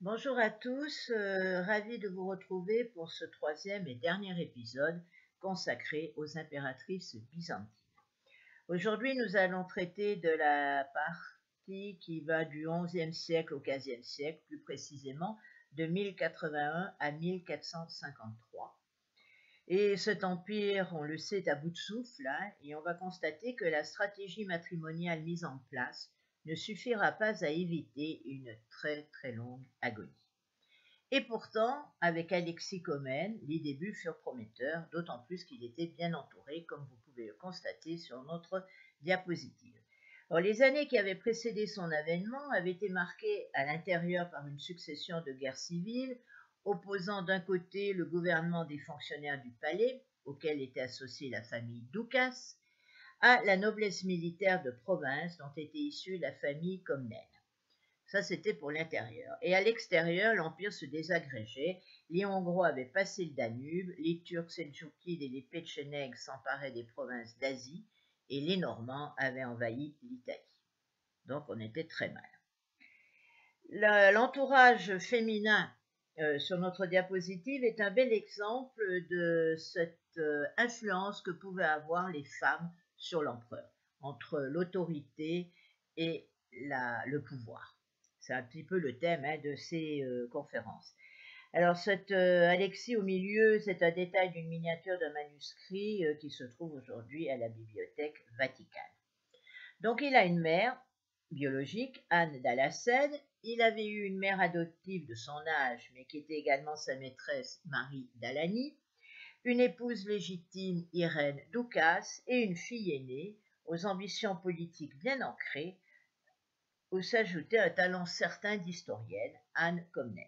Bonjour à tous, ravi de vous retrouver pour ce troisième et dernier épisode consacré aux impératrices byzantines. Aujourd'hui, nous allons traiter de la partie qui va du XIe siècle au XVe siècle, plus précisément de 1081 à 1453. Et cet empire, on le sait, est à bout de souffle, et on va constater que la stratégie matrimoniale mise en place ne suffira pas à éviter une très très longue agonie. Et pourtant, avec Alexis Comnène, les débuts furent prometteurs, d'autant plus qu'il était bien entouré, comme vous pouvez le constater sur notre diapositive. Alors, les années qui avaient précédé son avènement avaient été marquées à l'intérieur par une succession de guerres civiles, opposant d'un côté le gouvernement des fonctionnaires du palais, auquel était associée la famille Doukas, à la noblesse militaire de province dont était issue la famille Comnène. Ça, c'était pour l'intérieur. Et à l'extérieur, l'Empire se désagrégeait. Les Hongrois avaient passé le Danube, les Turcs seldjoukides et les Péchénègues s'emparaient des provinces d'Asie, et les Normands avaient envahi l'Italie. Donc, on était très mal. L'entourage féminin sur notre diapositive est un bel exemple de cette influence que pouvaient avoir les femmes sur l'empereur, entre l'autorité et le pouvoir. C'est un petit peu le thème de ces conférences. Alors, cet Alexis au milieu, c'est un détail d'une miniature d'un manuscrit qui se trouve aujourd'hui à la Bibliothèque Vaticane. Donc, il a une mère biologique, Anne d'Alacène. Il avait eu une mère adoptive de son âge, mais qui était également sa maîtresse, Marie d'Alani, une épouse légitime, Irène Doukas, et une fille aînée, aux ambitions politiques bien ancrées, où s'ajoutait un talent certain d'historienne, Anne Comnène.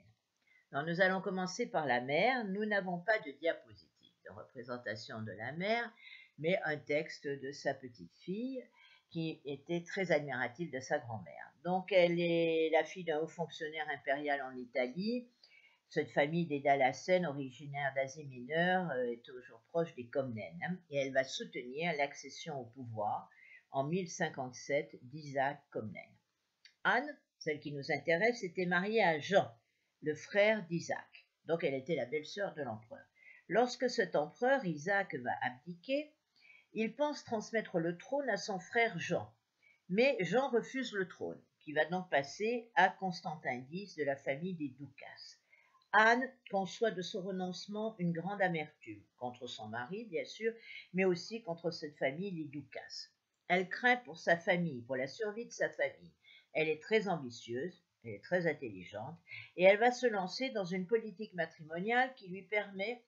Alors, nous allons commencer par la mère. Nous n'avons pas de diapositive de représentation de la mère, mais un texte de sa petite fille qui était très admirative de sa grand-mère. Donc, elle est la fille d'un haut fonctionnaire impérial en Italie. Cette famille des Dalacènes, originaire d'Asie mineure, est toujours proche des Comnènes, et elle va soutenir l'accession au pouvoir en 1057 d'Isaac Comnène. Anne, celle qui nous intéresse, était mariée à Jean, le frère d'Isaac. Donc elle était la belle-sœur de l'empereur. Lorsque cet empereur, Isaac, va abdiquer, il pense transmettre le trône à son frère Jean. Mais Jean refuse le trône, qui va donc passer à Constantin X de la famille des Doukas. Anne conçoit de ce renoncement une grande amertume, contre son mari, bien sûr, mais aussi contre cette famille, les Doukas. Elle craint pour sa famille, pour la survie de sa famille. Elle est très ambitieuse, elle est très intelligente, et elle va se lancer dans une politique matrimoniale qui lui permet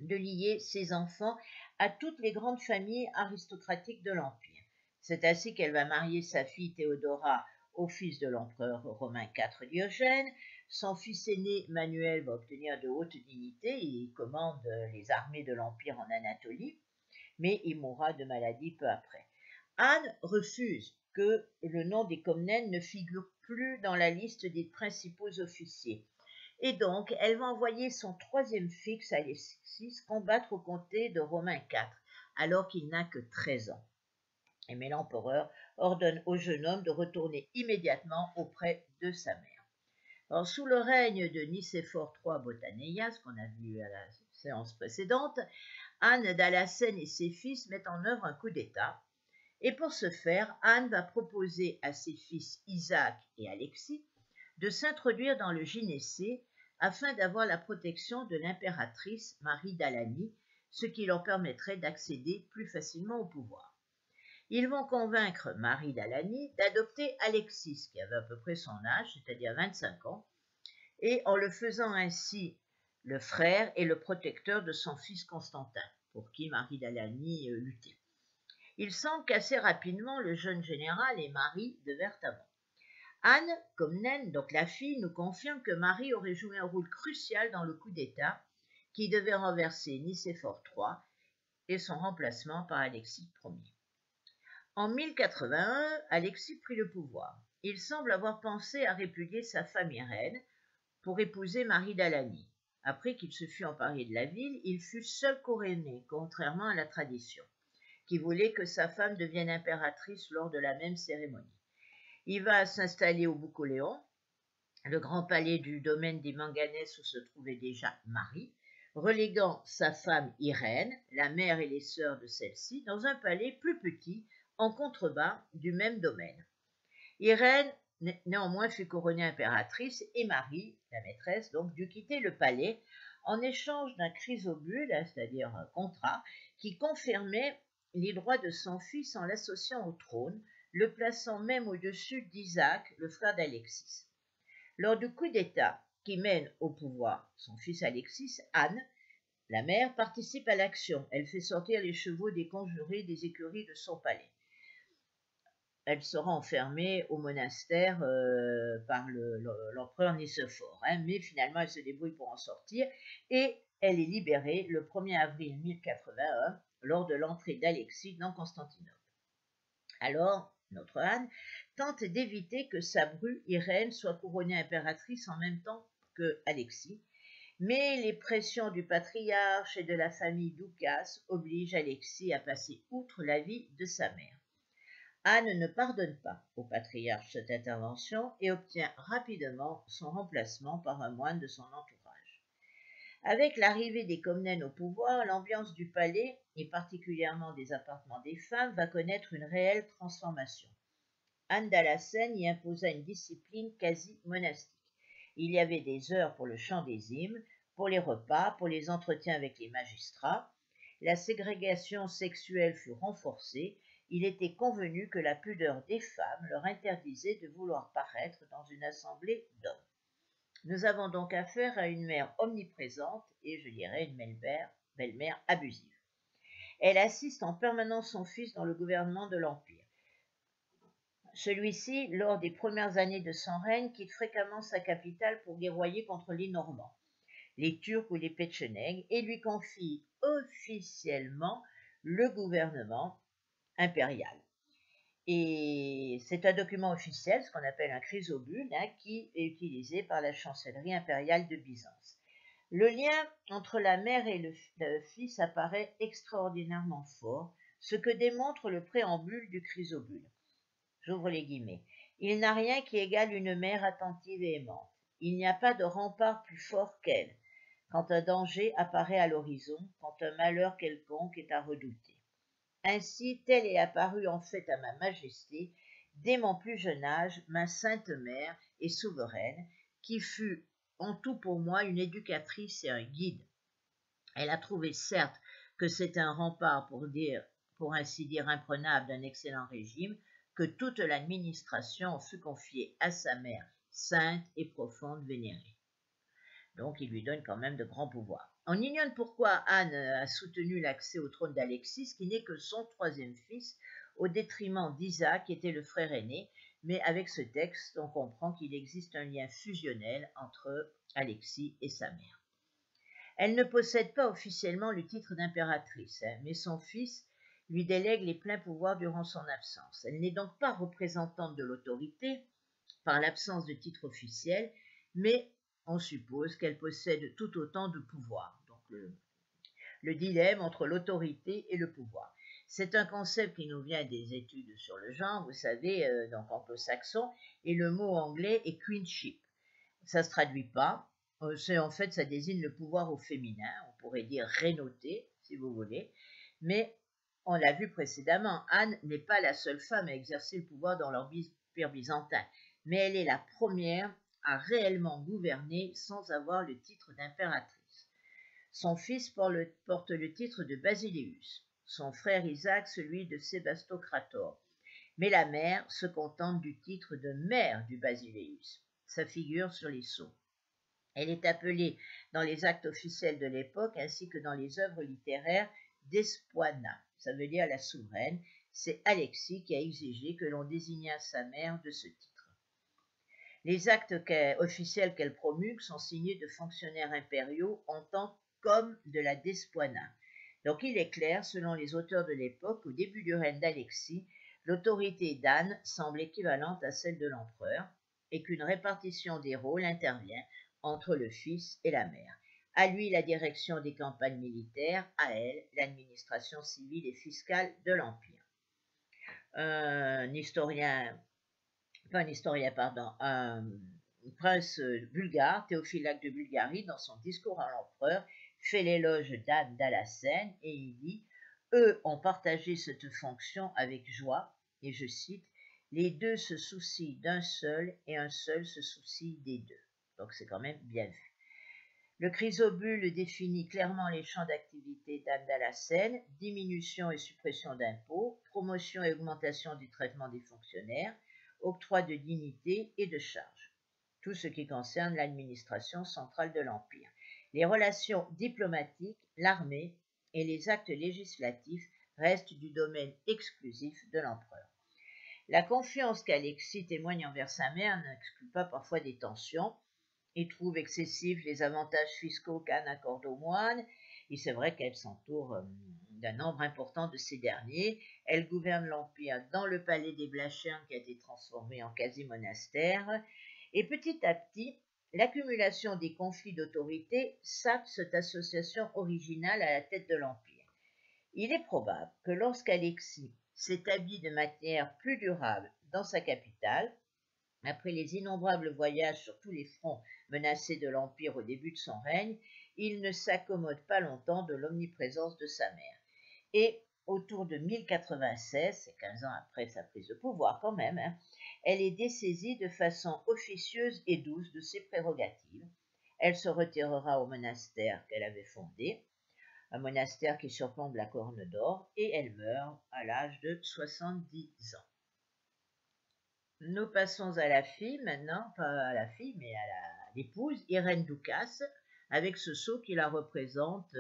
de lier ses enfants à toutes les grandes familles aristocratiques de l'Empire. C'est ainsi qu'elle va marier sa fille Théodora au fils de l'empereur romain IV Diogène. Son fils aîné Manuel va obtenir de hautes dignités et il commande les armées de l'Empire en Anatolie, mais il mourra de maladie peu après. Anne refuse que le nom des Comnènes ne figure plus dans la liste des principaux officiers. Et donc, elle va envoyer son troisième fils, Alexis, combattre aux côtés de Romain IV, alors qu'il n'a que 13 ans. Mais l'empereur ordonne au jeune homme de retourner immédiatement auprès de sa mère. Alors, sous le règne de Nicéphore III Botanéias, qu'on a vu à la séance précédente, Anne d'Alacène et ses fils mettent en œuvre un coup d'État. Et pour ce faire, Anne va proposer à ses fils Isaac et Alexis de s'introduire dans le gynécée afin d'avoir la protection de l'impératrice Marie d'Alani, ce qui leur permettrait d'accéder plus facilement au pouvoir. Ils vont convaincre Marie d'Alani d'adopter Alexis, qui avait à peu près son âge, c'est-à-dire 25 ans, et en le faisant ainsi le frère et le protecteur de son fils Constantin, pour qui Marie d'Alani luttait. Il semble qu'assez rapidement, le jeune général et Marie devinrent amants. Anne Comnène, donc la fille, nous confirme que Marie aurait joué un rôle crucial dans le coup d'État qui devait renverser Nicéphore III et son remplacement par Alexis Ier. En 1081, Alexis prit le pouvoir. Il semble avoir pensé à répudier sa famille reine pour épouser Marie d'Alani. Après qu'il se fût emparé de la ville, il fut seul couronné, contrairement à la tradition, qui voulait que sa femme devienne impératrice lors de la même cérémonie. Il va s'installer au Boucoléon, le grand palais du domaine des Manganès où se trouvait déjà Marie, reléguant sa femme Irène, la mère et les sœurs de celle-ci, dans un palais plus petit, en contrebas du même domaine. Irène, néanmoins, fut couronnée impératrice et Marie, la maîtresse, donc, dut quitter le palais en échange d'un chrysobule, c'est-à-dire un contrat, qui confirmait les droits de son fils en l'associant au trône, le plaçant même au-dessus d'Isaac, le frère d'Alexis. Lors du coup d'État qui mène au pouvoir son fils Alexis, Anne, la mère, participe à l'action. Elle fait sortir les chevaux des conjurés des écuries de son palais. Elle sera enfermée au monastère par l'empereur Nicéphore, mais finalement elle se débrouille pour en sortir et elle est libérée le 1er avril 1081 lors de l'entrée d'Alexis dans Constantinople. Alors, notre Anne tente d'éviter que sa bru Irène soit couronnée impératrice en même temps que Alexis, mais les pressions du patriarche et de la famille Doukas obligent Alexis à passer outre l'avis de sa mère. Anne ne pardonne pas au patriarche cette intervention et obtient rapidement son remplacement par un moine de son entourage. Avec l'arrivée des Comnènes au pouvoir, l'ambiance du palais, et particulièrement des appartements des femmes, va connaître une réelle transformation. Anne d'Alacène y imposa une discipline quasi monastique. Il y avait des heures pour le chant des hymnes, pour les repas, pour les entretiens avec les magistrats. La ségrégation sexuelle fut renforcée. Il était convenu que la pudeur des femmes leur interdisait de vouloir paraître dans une assemblée d'hommes. Nous avons donc affaire à une mère omniprésente et, je dirais, une belle-mère abusive. Elle assiste en permanence son fils dans le gouvernement de l'Empire. Celui-ci, lors des premières années de son règne, quitte fréquemment sa capitale pour guerroyer contre les Normands, les Turcs ou les Péchenègues, et lui confie officiellement le gouvernement impérial. Et c'est un document officiel, ce qu'on appelle un chrysobule, qui est utilisé par la chancellerie impériale de Byzance. Le lien entre la mère et le fils apparaît extraordinairement fort, ce que démontre le préambule du chrysobule. J'ouvre les guillemets. Il n'a rien qui égale une mère attentive et aimante. Il n'y a pas de rempart plus fort qu'elle, quand un danger apparaît à l'horizon, quand un malheur quelconque est à redouter. Ainsi, telle est apparue en fait à ma majesté, dès mon plus jeune âge, ma sainte mère et souveraine, qui fut en tout pour moi une éducatrice et un guide. Elle a trouvé certes que c'est un rempart pour ainsi dire imprenable d'un excellent régime, que toute l'administration fut confiée à sa mère, sainte et profonde vénérée. Donc il lui donne quand même de grands pouvoirs. On ignore pourquoi Anne a soutenu l'accès au trône d'Alexis, qui n'est que son troisième fils, au détriment d'Isaac, qui était le frère aîné, mais avec ce texte, on comprend qu'il existe un lien fusionnel entre Alexis et sa mère. Elle ne possède pas officiellement le titre d'impératrice, mais son fils lui délègue les pleins pouvoirs durant son absence. Elle n'est donc pas représentante de l'autorité, par l'absence de titre officiel, mais on suppose qu'elle possède tout autant de pouvoir. Donc le dilemme entre l'autorité et le pouvoir. C'est un concept qui nous vient des études sur le genre, vous savez, donc anglo-saxon, et le mot anglais est queenship. Ça ne se traduit pas, en fait ça désigne le pouvoir au féminin, on pourrait dire rénoté, si vous voulez, mais on l'a vu précédemment, Anne n'est pas la seule femme à exercer le pouvoir dans l'Empire byzantin, mais elle est la première à réellement gouverner sans avoir le titre d'impératrice. Son fils porte le titre de Basileus, son frère Isaac celui de Sébastocrator, mais la mère se contente du titre de mère du Basileus. Ça figure sur les sceaux. Elle est appelée dans les actes officiels de l'époque ainsi que dans les œuvres littéraires Despoina, ça veut dire la souveraine. C'est Alexis qui a exigé que l'on désignât sa mère de ce titre. Les actes officiels qu'elle promulgue sont signés de fonctionnaires impériaux en tant comme de la Despoina. Donc il est clair, selon les auteurs de l'époque, qu'au début du règne d'Alexis, l'autorité d'Anne semble équivalente à celle de l'empereur et qu'une répartition des rôles intervient entre le fils et la mère. À lui la direction des campagnes militaires, à elle l'administration civile et fiscale de l'Empire. Un prince bulgare, Théophylacte de Bulgarie, dans son discours à l'empereur, fait l'éloge d'Anne d'Alacène et il dit « Eux ont partagé cette fonction avec joie, et je cite, « Les deux se soucient d'un seul et un seul se soucie des deux. » Donc c'est quand même bien vu. Le chrysobule définit clairement les champs d'activité d'Anne d'Alacène, diminution et suppression d'impôts, promotion et augmentation du traitement des fonctionnaires, octroi de dignité et de charges. Tout ce qui concerne l'administration centrale de l'Empire. Les relations diplomatiques, l'armée et les actes législatifs restent du domaine exclusif de l'empereur. La confiance qu'Alexis témoigne envers sa mère n'exclut pas parfois des tensions. Il trouve excessifs les avantages fiscaux qu'Anne accorde aux moines, et c'est vrai qu'elle s'entoure d'un nombre important de ces derniers. Elle gouverne l'Empire dans le palais des Blachins qui a été transformé en quasi-monastère, et petit à petit, l'accumulation des conflits d'autorité sape cette association originale à la tête de l'Empire. Il est probable que lorsqu'Alexis s'établit de manière plus durable dans sa capitale, après les innombrables voyages sur tous les fronts menacés de l'Empire au début de son règne, il ne s'accommode pas longtemps de l'omniprésence de sa mère. Et autour de 1096, c'est 15 ans après sa prise de pouvoir quand même, elle est dessaisie de façon officieuse et douce de ses prérogatives. Elle se retirera au monastère qu'elle avait fondé, un monastère qui surplombe la Corne d'Or, et elle meurt à l'âge de 70 ans. Nous passons à la fille maintenant, pas à la fille, mais à l'épouse, Irène Doukas, avec ce sceau qui la représente,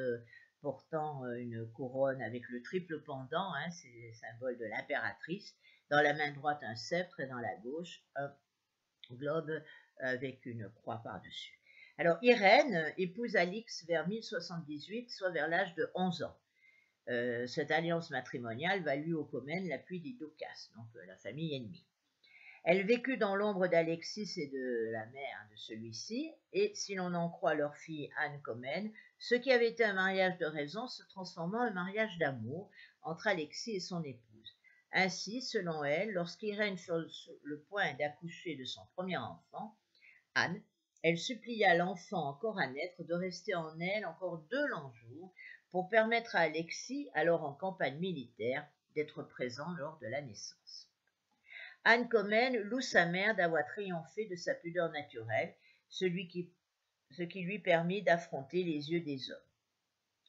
portant une couronne avec le triple pendant, c'est le symbole de l'impératrice, dans la main droite un sceptre et dans la gauche un globe avec une croix par-dessus. Alors Irène épouse Alix vers 1078, soit vers l'âge de 11 ans. Cette alliance matrimoniale valut aux Comnènes l'appui des Doukas, donc la famille ennemie. Elle vécut dans l'ombre d'Alexis et de la mère de celui-ci, et si l'on en croit leur fille Anne Comnène, ce qui avait été un mariage de raison se transforma en un mariage d'amour entre Alexis et son épouse. Ainsi, selon elle, lorsqu'Irène fut sur le point d'accoucher de son premier enfant, Anne, elle supplia l'enfant encore à naître de rester en elle encore 2 longs jours pour permettre à Alexis, alors en campagne militaire, d'être présent lors de la naissance. Anne Comnène loue sa mère d'avoir triomphé de sa pudeur naturelle, ce qui lui permit d'affronter les yeux des hommes.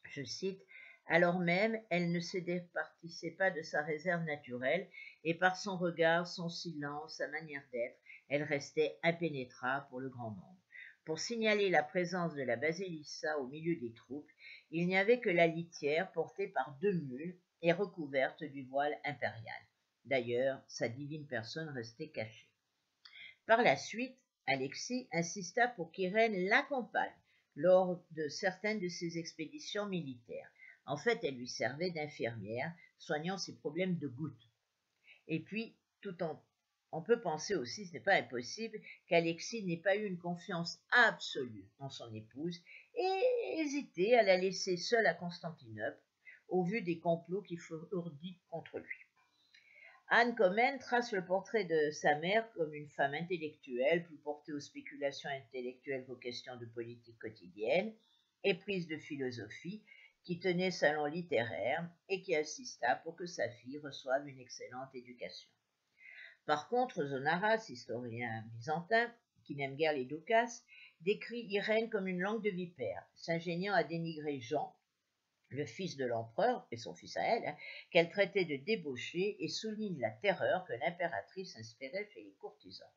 Je cite, « Alors même, elle ne se départissait pas de sa réserve naturelle, et par son regard, son silence, sa manière d'être, elle restait impénétrable pour le grand nombre. Pour signaler la présence de la basilissa au milieu des troupes, il n'y avait que la litière portée par 2 mules et recouverte du voile impérial. D'ailleurs, sa divine personne restait cachée. Par la suite, Alexis insista pour qu'Irène l'accompagne lors de certaines de ses expéditions militaires. En fait, elle lui servait d'infirmière, soignant ses problèmes de goutte. Et puis, on peut penser aussi, ce n'est pas impossible, qu'Alexis n'ait pas eu une confiance absolue en son épouse et hésité à la laisser seule à Constantinople, au vu des complots qui furent ourdis contre lui. Anne Comnène trace le portrait de sa mère comme une femme intellectuelle, plus portée aux spéculations intellectuelles qu'aux questions de politique quotidienne, éprise de philosophie, qui tenait salon littéraire et qui insista pour que sa fille reçoive une excellente éducation. Par contre, Zonaras, historien byzantin, qui n'aime guère les Doukas, décrit Irène comme une langue de vipère, s'ingéniant à dénigrer Jean, le fils de l'empereur, et son fils à elle, qu'elle traitait de débauché et souligne la terreur que l'impératrice inspirait chez les courtisans.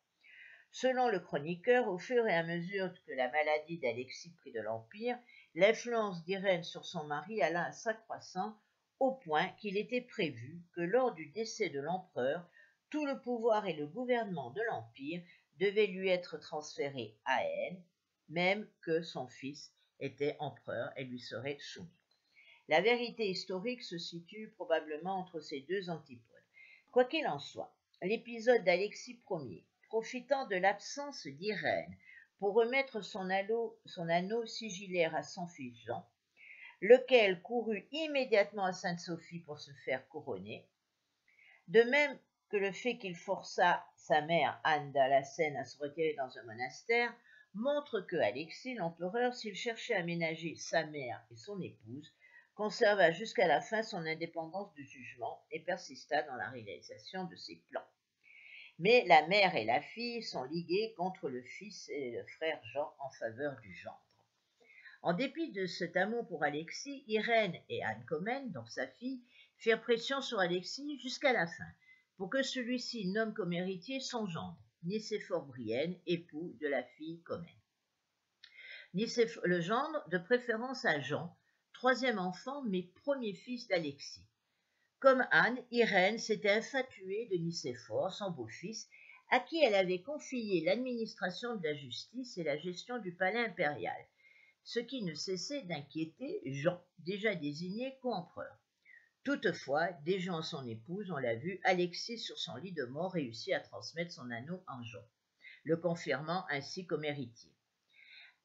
Selon le chroniqueur, au fur et à mesure que la maladie d'Alexis prit de l'Empire, l'influence d'Irène sur son mari alla s'accroissant au point qu'il était prévu que lors du décès de l'empereur, tout le pouvoir et le gouvernement de l'Empire devaient lui être transférés à elle, même que son fils était empereur et lui serait soumis. La vérité historique se situe probablement entre ces 2 antipodes. Quoi qu'il en soit, l'épisode d'Alexis Ier, profitant de l'absence d'Irène pour remettre son anneau sigillaire à son fils Jean, lequel courut immédiatement à Sainte-Sophie pour se faire couronner, de même que le fait qu'il força sa mère Anne d'Alacène à se retirer dans un monastère montre que Alexis, l'empereur, s'il cherchait à ménager sa mère et son épouse, conserva jusqu'à la fin son indépendance de jugement et persista dans la réalisation de ses plans. Mais la mère et la fille sont liguées contre le fils et le frère Jean en faveur du gendre. En dépit de cet amour pour Alexis, Irène et Anne Comnène, donc sa fille, firent pression sur Alexis jusqu'à la fin, pour que celui-ci nomme comme héritier son gendre, Nicéphore Brienne, époux de la fille Comnène. Le gendre, de préférence à Jean, troisième enfant mais premier fils d'Alexis. Comme Anne, Irène s'était infatuée de Nicéphore, son beau-fils, à qui elle avait confié l'administration de la justice et la gestion du palais impérial, ce qui ne cessait d'inquiéter Jean, déjà désigné co-empereur. Toutefois, déjouant son épouse, on l'a vu, Alexis sur son lit de mort réussit à transmettre son anneau en Jean, le confirmant ainsi comme héritier.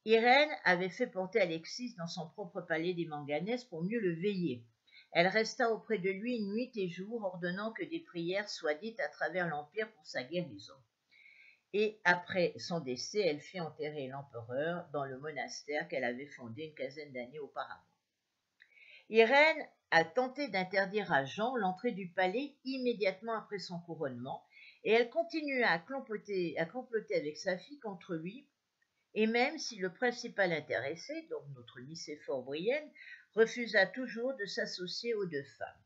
Irène avait fait porter Alexis dans son propre palais des Manganès pour mieux le veiller. Elle resta auprès de lui nuit et jour, ordonnant que des prières soient dites à travers l'Empire pour sa guérison. Et après son décès, elle fit enterrer l'empereur dans le monastère qu'elle avait fondé une quinzaine d'années auparavant. Irène a tenté d'interdire à Jean l'entrée du palais immédiatement après son couronnement, et elle continua à comploter avec sa fille contre lui, et même si le principal intéressé, donc notre Nicéphore Brienne, refusa toujours de s'associer aux deux femmes.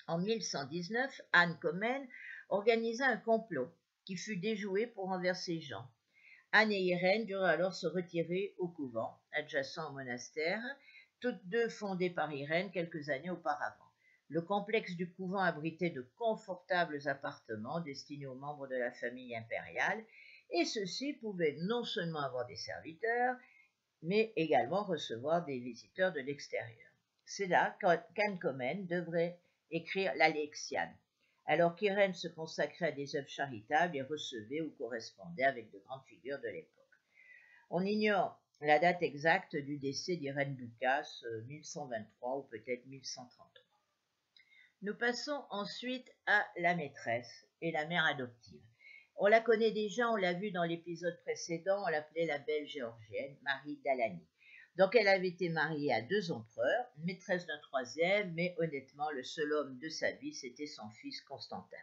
En 1119, Anne Comnène organisa un complot qui fut déjoué pour renverser Jean. Anne et Irène durent alors se retirer au couvent, adjacent au monastère, toutes deux fondées par Irène quelques années auparavant. Le complexe du couvent abritait de confortables appartements destinés aux membres de la famille impériale, et ceux-ci pouvaient non seulement avoir des serviteurs, mais également recevoir des visiteurs de l'extérieur. C'est là qu'Anne Comnène devrait écrire l'Alexiade, alors qu'Irène se consacrait à des œuvres charitables et recevait ou correspondait avec de grandes figures de l'époque. On ignore la date exacte du décès d'Irène Ducasse, 1123 ou peut-être 1133. Nous passons ensuite à la maîtresse et la mère adoptive. On la connaît déjà, on l'a vu dans l'épisode précédent, on l'appelait la belle géorgienne, Marie d'Alani. Donc elle avait été mariée à 2 empereurs, maîtresse d'un troisième, mais honnêtement, le seul homme de sa vie, c'était son fils Constantin.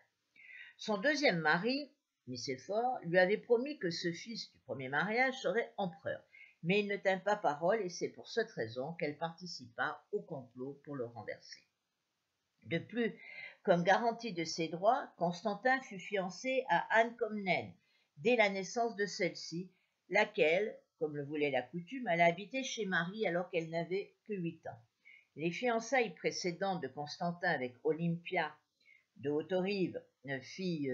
Son deuxième mari, Nicéphore, lui avait promis que ce fils du premier mariage serait empereur, mais il ne tint pas parole et c'est pour cette raison qu'elle participa au complot pour le renverser. De plus, comme garantie de ses droits, Constantin fut fiancé à Anne Comnène dès la naissance de celle-ci, laquelle, comme le voulait la coutume, allait habiter chez Marie alors qu'elle n'avait que 8 ans. Les fiançailles précédentes de Constantin avec Olympia de Autorive, fille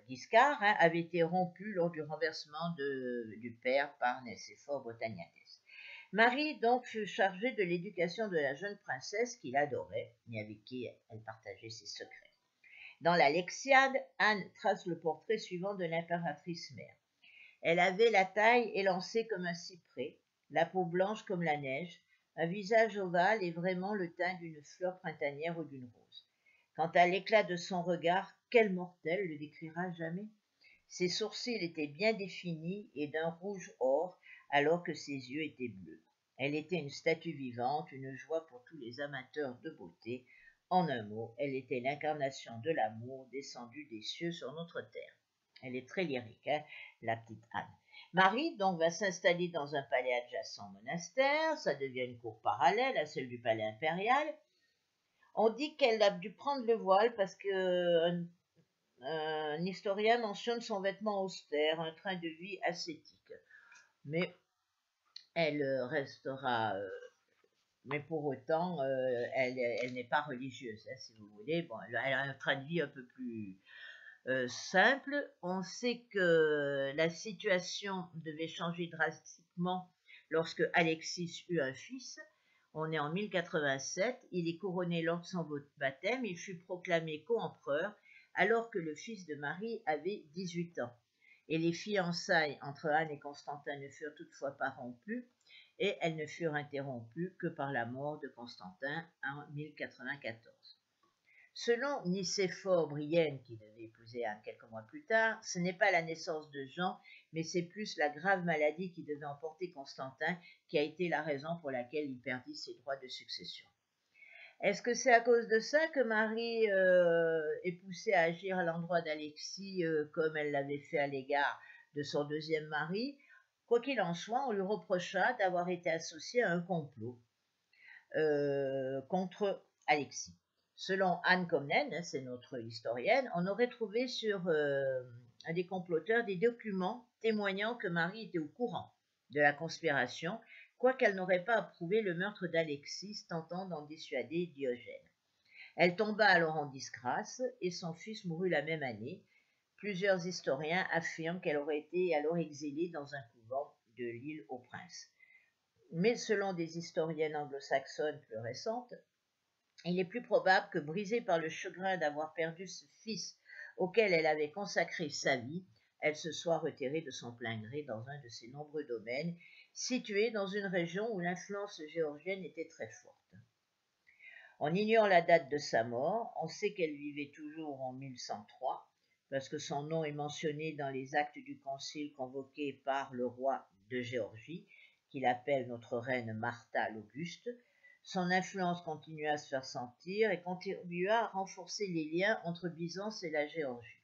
d'Iscar, avaient été rompues lors du renversement du père par Nicéphore Britanniates. Marie donc fut chargée de l'éducation de la jeune princesse qu'il adorait et avec qui elle partageait ses secrets. Dans la Lexiade, Anne trace le portrait suivant de l'impératrice mère. Elle avait la taille élancée comme un cyprès, la peau blanche comme la neige, un visage ovale et vraiment le teint d'une fleur printanière ou d'une rose. Quant à l'éclat de son regard, quel mortel le décrira jamais? Ses sourcils étaient bien définis et d'un rouge or, alors que ses yeux étaient bleus. Elle était une statue vivante, une joie pour tous les amateurs de beauté. En un mot, elle était l'incarnation de l'amour descendu des cieux sur notre terre. Elle est très lyrique, la petite Anne. Marie, donc, va s'installer dans un palais adjacent au monastère. Ça devient une cour parallèle à celle du palais impérial. On dit qu'elle a dû prendre le voile parce que un historien mentionne son vêtement austère, un train de vie ascétique. Mais elle restera, mais pour autant, elle n'est pas religieuse, si vous voulez. Bon, elle a un train de vie un peu plus simple. On sait que la situation devait changer drastiquement lorsque Alexis eut un fils. On est en 1087, il est couronné lors de son baptême, il fut proclamé co-empereur alors que le fils de Marie avait 18 ans. Et les fiançailles entre Anne et Constantin ne furent toutefois pas rompues, et elles ne furent interrompues que par la mort de Constantin en 1094. Selon Nicéphore Brienne, qui devait épouser Anne quelques mois plus tard, ce n'est pas la naissance de Jean, mais c'est plus la grave maladie qui devait emporter Constantin qui a été la raison pour laquelle il perdit ses droits de succession. Est-ce que c'est à cause de ça que Marie est poussée à agir à l'endroit d'Alexis comme elle l'avait fait à l'égard de son deuxième mari? Quoi qu'il en soit, on lui reprocha d'avoir été associée à un complot contre Alexis. Selon Anne Comnène, c'est notre historienne, on aurait trouvé sur un des comploteurs des documents témoignant que Marie était au courant de la conspiration, quoiqu'elle n'aurait pas approuvé le meurtre d'Alexis, tentant d'en dissuader Diogène. Elle tomba alors en disgrâce et son fils mourut la même année. Plusieurs historiens affirment qu'elle aurait été alors exilée dans un couvent de l'île aux Princes. Mais selon des historiennes anglo-saxonnes plus récentes, il est plus probable que, brisée par le chagrin d'avoir perdu ce fils auquel elle avait consacré sa vie, elle se soit retirée de son plein gré dans un de ses nombreux domaines, situés dans une région où l'influence géorgienne était très forte. On ignore la date de sa mort, on sait qu'elle vivait toujours en 1103, parce que son nom est mentionné dans les actes du concile convoqué par le roi de Géorgie, qu'il appelle notre reine Martha l'Auguste. Son influence continua à se faire sentir et contribua à renforcer les liens entre Byzance et la Géorgie.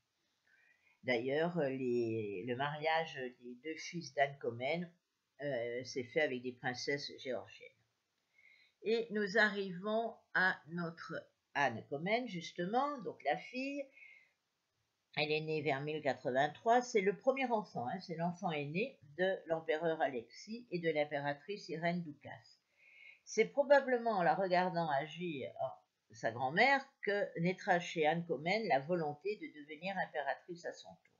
D'ailleurs, le mariage des deux fils d'Anne Comnène s'est fait avec des princesses géorgiennes. Et nous arrivons à notre Anne Comnène, justement, donc la fille. Elle est née vers 1083, c'est le premier enfant, c'est l'enfant aîné de l'empereur Alexis et de l'impératrice Irène Doukas. C'est probablement en la regardant agir sa grand-mère que naîtra chez Anne Comnène la volonté de devenir impératrice à son tour.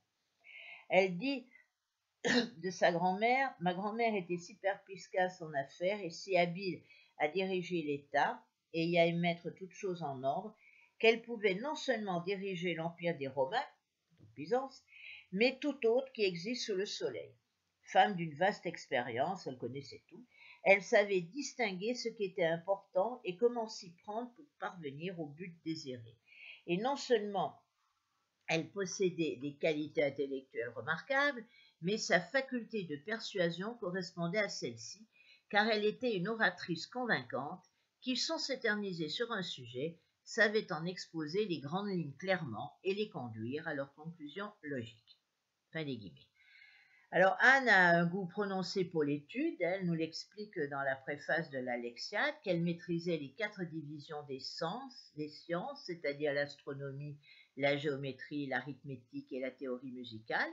Elle dit de sa grand-mère: « Ma grand-mère était si perspicace en affaires et si habile à diriger l'État et à y mettre toutes choses en ordre qu'elle pouvait non seulement diriger l'empire des Romains, donc Byzance, mais tout autre qui existe sous le soleil. Femme d'une vaste expérience, elle connaissait tout. Elle savait distinguer ce qui était important et comment s'y prendre pour parvenir au but désiré. Et non seulement elle possédait des qualités intellectuelles remarquables, mais sa faculté de persuasion correspondait à celle-ci, car elle était une oratrice convaincante qui, sans s'éterniser sur un sujet, savait en exposer les grandes lignes clairement et les conduire à leur conclusion logique. » Fin des guillemets. Alors Anne a un goût prononcé pour l'étude, elle nous l'explique dans la préface de l'Alexiade, qu'elle maîtrisait les 4 divisions des sciences, c'est-à-dire l'astronomie, la géométrie, l'arithmétique et la théorie musicale,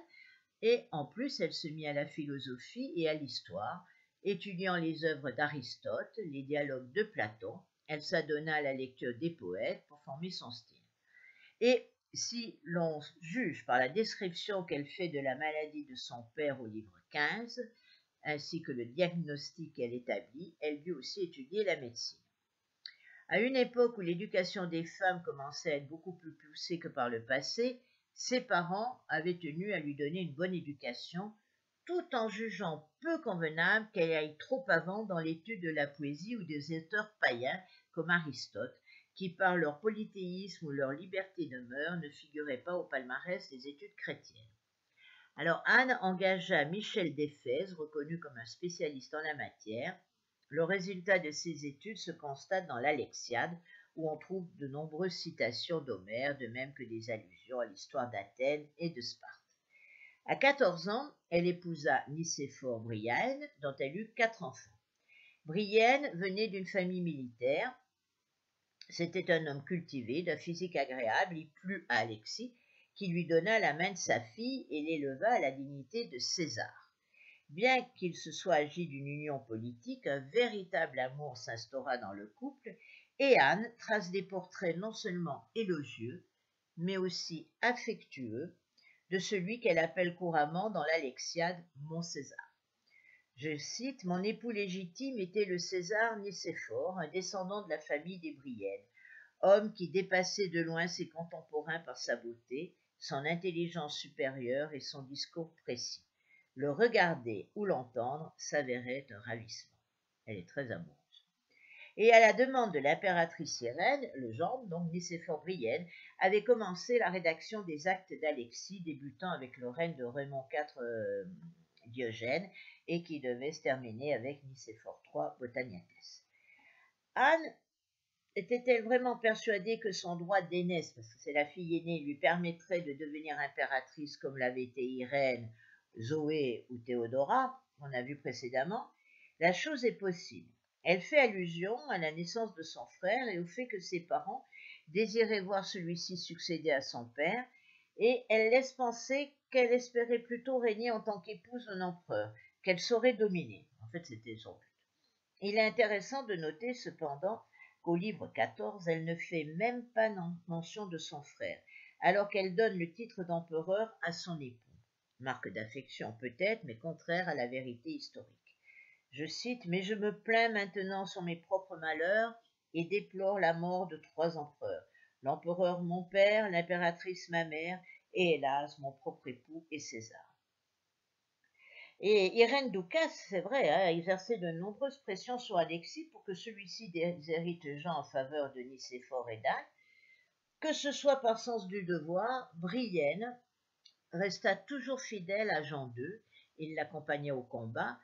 et en plus elle se mit à la philosophie et à l'histoire, étudiant les œuvres d'Aristote, les dialogues de Platon. Elle s'adonna à la lecture des poètes pour former son style. Et si l'on juge par la description qu'elle fait de la maladie de son père au livre 15, ainsi que le diagnostic qu'elle établit, elle dut aussi étudier la médecine. À une époque où l'éducation des femmes commençait à être beaucoup plus poussée que par le passé, ses parents avaient tenu à lui donner une bonne éducation, tout en jugeant peu convenable qu'elle aille trop avant dans l'étude de la poésie ou des auteurs païens comme Aristote, qui par leur polythéisme ou leur liberté de mœurs ne figuraient pas au palmarès des études chrétiennes. Alors Anne engagea Michel d'Éphèse, reconnu comme un spécialiste en la matière. Le résultat de ses études se constate dans l'Alexiade, où on trouve de nombreuses citations d'Homère, de même que des allusions à l'histoire d'Athènes et de Sparte. À 14 ans, elle épousa Nicéphore Brienne, dont elle eut 4 enfants. Brienne venait d'une famille militaire. C'était un homme cultivé, d'un physique agréable. Il plut à Alexis, qui lui donna la main de sa fille et l'éleva à la dignité de César. Bien qu'il se soit agi d'une union politique, un véritable amour s'instaura dans le couple, et Anne trace des portraits non seulement élogieux, mais aussi affectueux de celui qu'elle appelle couramment dans l'Alexiade mon César. Je cite: « Mon époux légitime était le César Nicéphore, un descendant de la famille des Briennes, homme qui dépassait de loin ses contemporains par sa beauté, son intelligence supérieure et son discours précis. Le regarder ou l'entendre s'avérait un ravissement. » Elle est très amoureuse. Et à la demande de l'impératrice Irène, le gendre, donc Nicéphore Brienne, avait commencé la rédaction des actes d'Alexis, débutant avec le règne de Raymond IV Diogène, et qui devait se terminer avec Nicéphore III Botaniates. Anne était-elle vraiment persuadée que son droit d'aînesse, parce que c'est la fille aînée, lui permettrait de devenir impératrice comme l'avait été Irène, Zoé ou Théodora, on a vu précédemment? La chose est possible. Elle fait allusion à la naissance de son frère et au fait que ses parents désiraient voir celui-ci succéder à son père, et elle laisse penser qu'elle espérait plutôt régner en tant qu'épouse d'un empereur, qu'elle saurait dominer. En fait, c'était son but. Il est intéressant de noter cependant qu'au livre 14, elle ne fait même pas mention de son frère, alors qu'elle donne le titre d'empereur à son époux. Marque d'affection peut-être, mais contraire à la vérité historique. Je cite, « Mais je me plains maintenant sur mes propres malheurs et déplore la mort de 3 empereurs, l'empereur mon père, l'impératrice ma mère, et hélas mon propre époux et César. » Et Irène Doukas, c'est vrai, a exercé de nombreuses pressions sur Alexis pour que celui-ci déshérite Jean en faveur de Nicéphore et d'Anne. Que ce soit par sens du devoir, Brienne resta toujours fidèle à Jean II, il l'accompagnait au combat,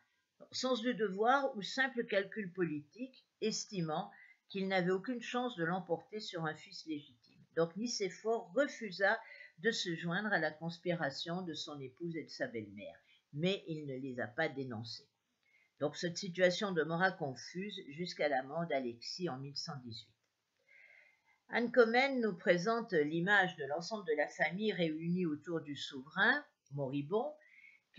sens du devoir ou simple calcul politique, estimant qu'il n'avait aucune chance de l'emporter sur un fils légitime. Donc Nicéphore refusa de se joindre à la conspiration de son épouse et de sa belle-mère, mais il ne les a pas dénoncés. Donc cette situation demeura confuse jusqu'à la mort d'Alexis en 1118. Anne Comnène nous présente l'image de l'ensemble de la famille réunie autour du souverain, moribond,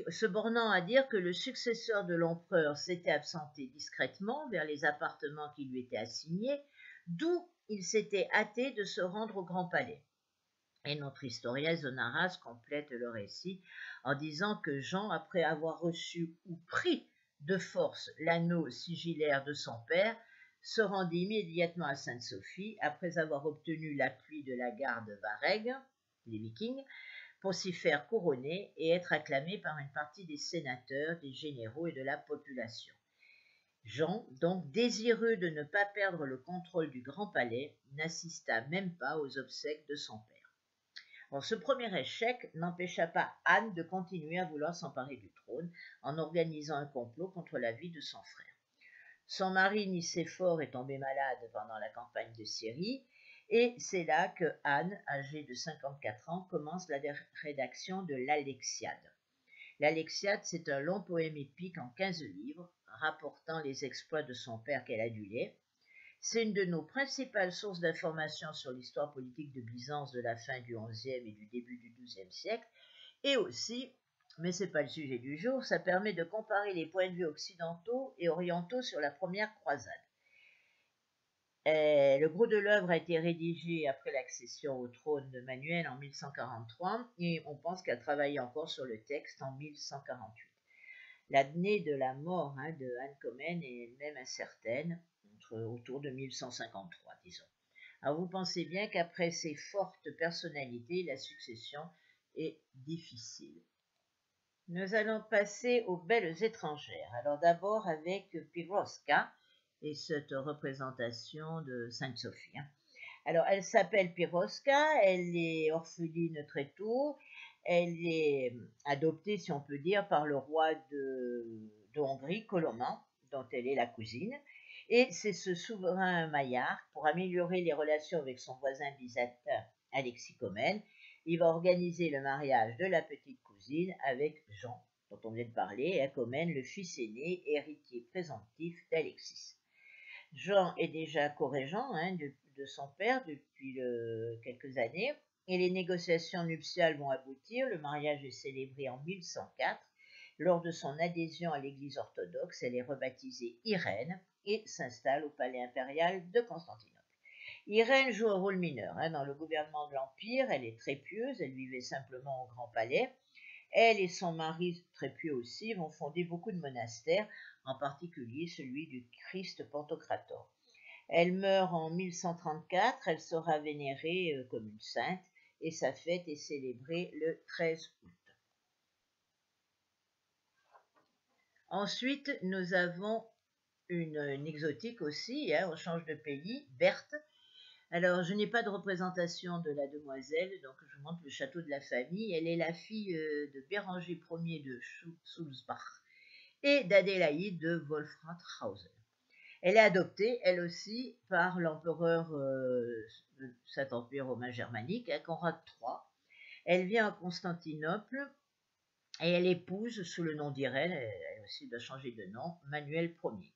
se bornant à dire que le successeur de l'empereur s'était absenté discrètement vers les appartements qui lui étaient assignés, d'où il s'était hâté de se rendre au Grand Palais. Et notre historien Zonaras complète le récit en disant que Jean, après avoir reçu ou pris de force l'anneau sigillaire de son père, se rendit immédiatement à Sainte-Sophie après avoir obtenu l'appui de la garde Varegg, les Vikings, pour s'y faire couronner et être acclamé par une partie des sénateurs, des généraux et de la population. Jean, donc désireux de ne pas perdre le contrôle du Grand Palais, n'assista même pas aux obsèques de son père. Alors, ce premier échec n'empêcha pas Anne de continuer à vouloir s'emparer du trône en organisant un complot contre la vie de son frère. Son mari Nicéphore est tombé malade pendant la campagne de Syrie, et c'est là que Anne, âgée de 54 ans, commence la rédaction de l'Alexiade. L'Alexiade, c'est un long poème épique en 15 livres, rapportant les exploits de son père qu'elle adulait. C'est une de nos principales sources d'informations sur l'histoire politique de Byzance de la fin du XIe et du début du XIIe siècle, et aussi, mais ce n'est pas le sujet du jour, ça permet de comparer les points de vue occidentaux et orientaux sur la première croisade. Le gros de l'œuvre a été rédigé après l'accession au trône de Manuel en 1143 et on pense qu'elle travaillait encore sur le texte en 1148. L'année de la mort de Anne Comnène est elle-même incertaine, autour de 1153, disons. Alors vous pensez bien qu'après ces fortes personnalités, la succession est difficile. Nous allons passer aux belles étrangères. Alors d'abord avec Piroska et cette représentation de Sainte-Sophie. Alors elle s'appelle Piroska, elle est orpheline très tôt, elle est adoptée, si on peut dire, par le roi de Hongrie, Koloman, dont elle est la cousine. Et c'est ce souverain maillard, pour améliorer les relations avec son voisin byzantin Alexis Comnène, il va organiser le mariage de la petite cousine avec Jean, dont on vient de parler, et Comnène, le fils aîné, héritier présomptif d'Alexis. Jean est déjà co-régent de son père depuis quelques années, et les négociations nuptiales vont aboutir. Le mariage est célébré en 1104. Lors de son adhésion à l'Église orthodoxe, elle est rebaptisée Irène et s'installe au palais impérial de Constantinople. Irène joue un rôle mineur dans le gouvernement de l'Empire. Elle est très pieuse, elle vivait simplement au Grand Palais. Elle et son mari, très pieux aussi, vont fonder beaucoup de monastères, en particulier celui du Christ Pantocrator. Elle meurt en 1134, elle sera vénérée comme une sainte et sa fête est célébrée le 13 août. Ensuite, nous avons une exotique aussi, hein, on change de pays, Berthe. Alors, je n'ai pas de représentation de la demoiselle, donc je vous montre le château de la famille. Elle est la fille de Béranger Ier de Sulzbach et d'Adélaïde de Wolfratshausen. Elle est adoptée, elle aussi, par l'empereur de Saint-Empire romain germanique, Conrad III. Elle vient à Constantinople et elle épouse, sous le nom d'Irène, elle aussi doit changer de nom, Manuel Ier.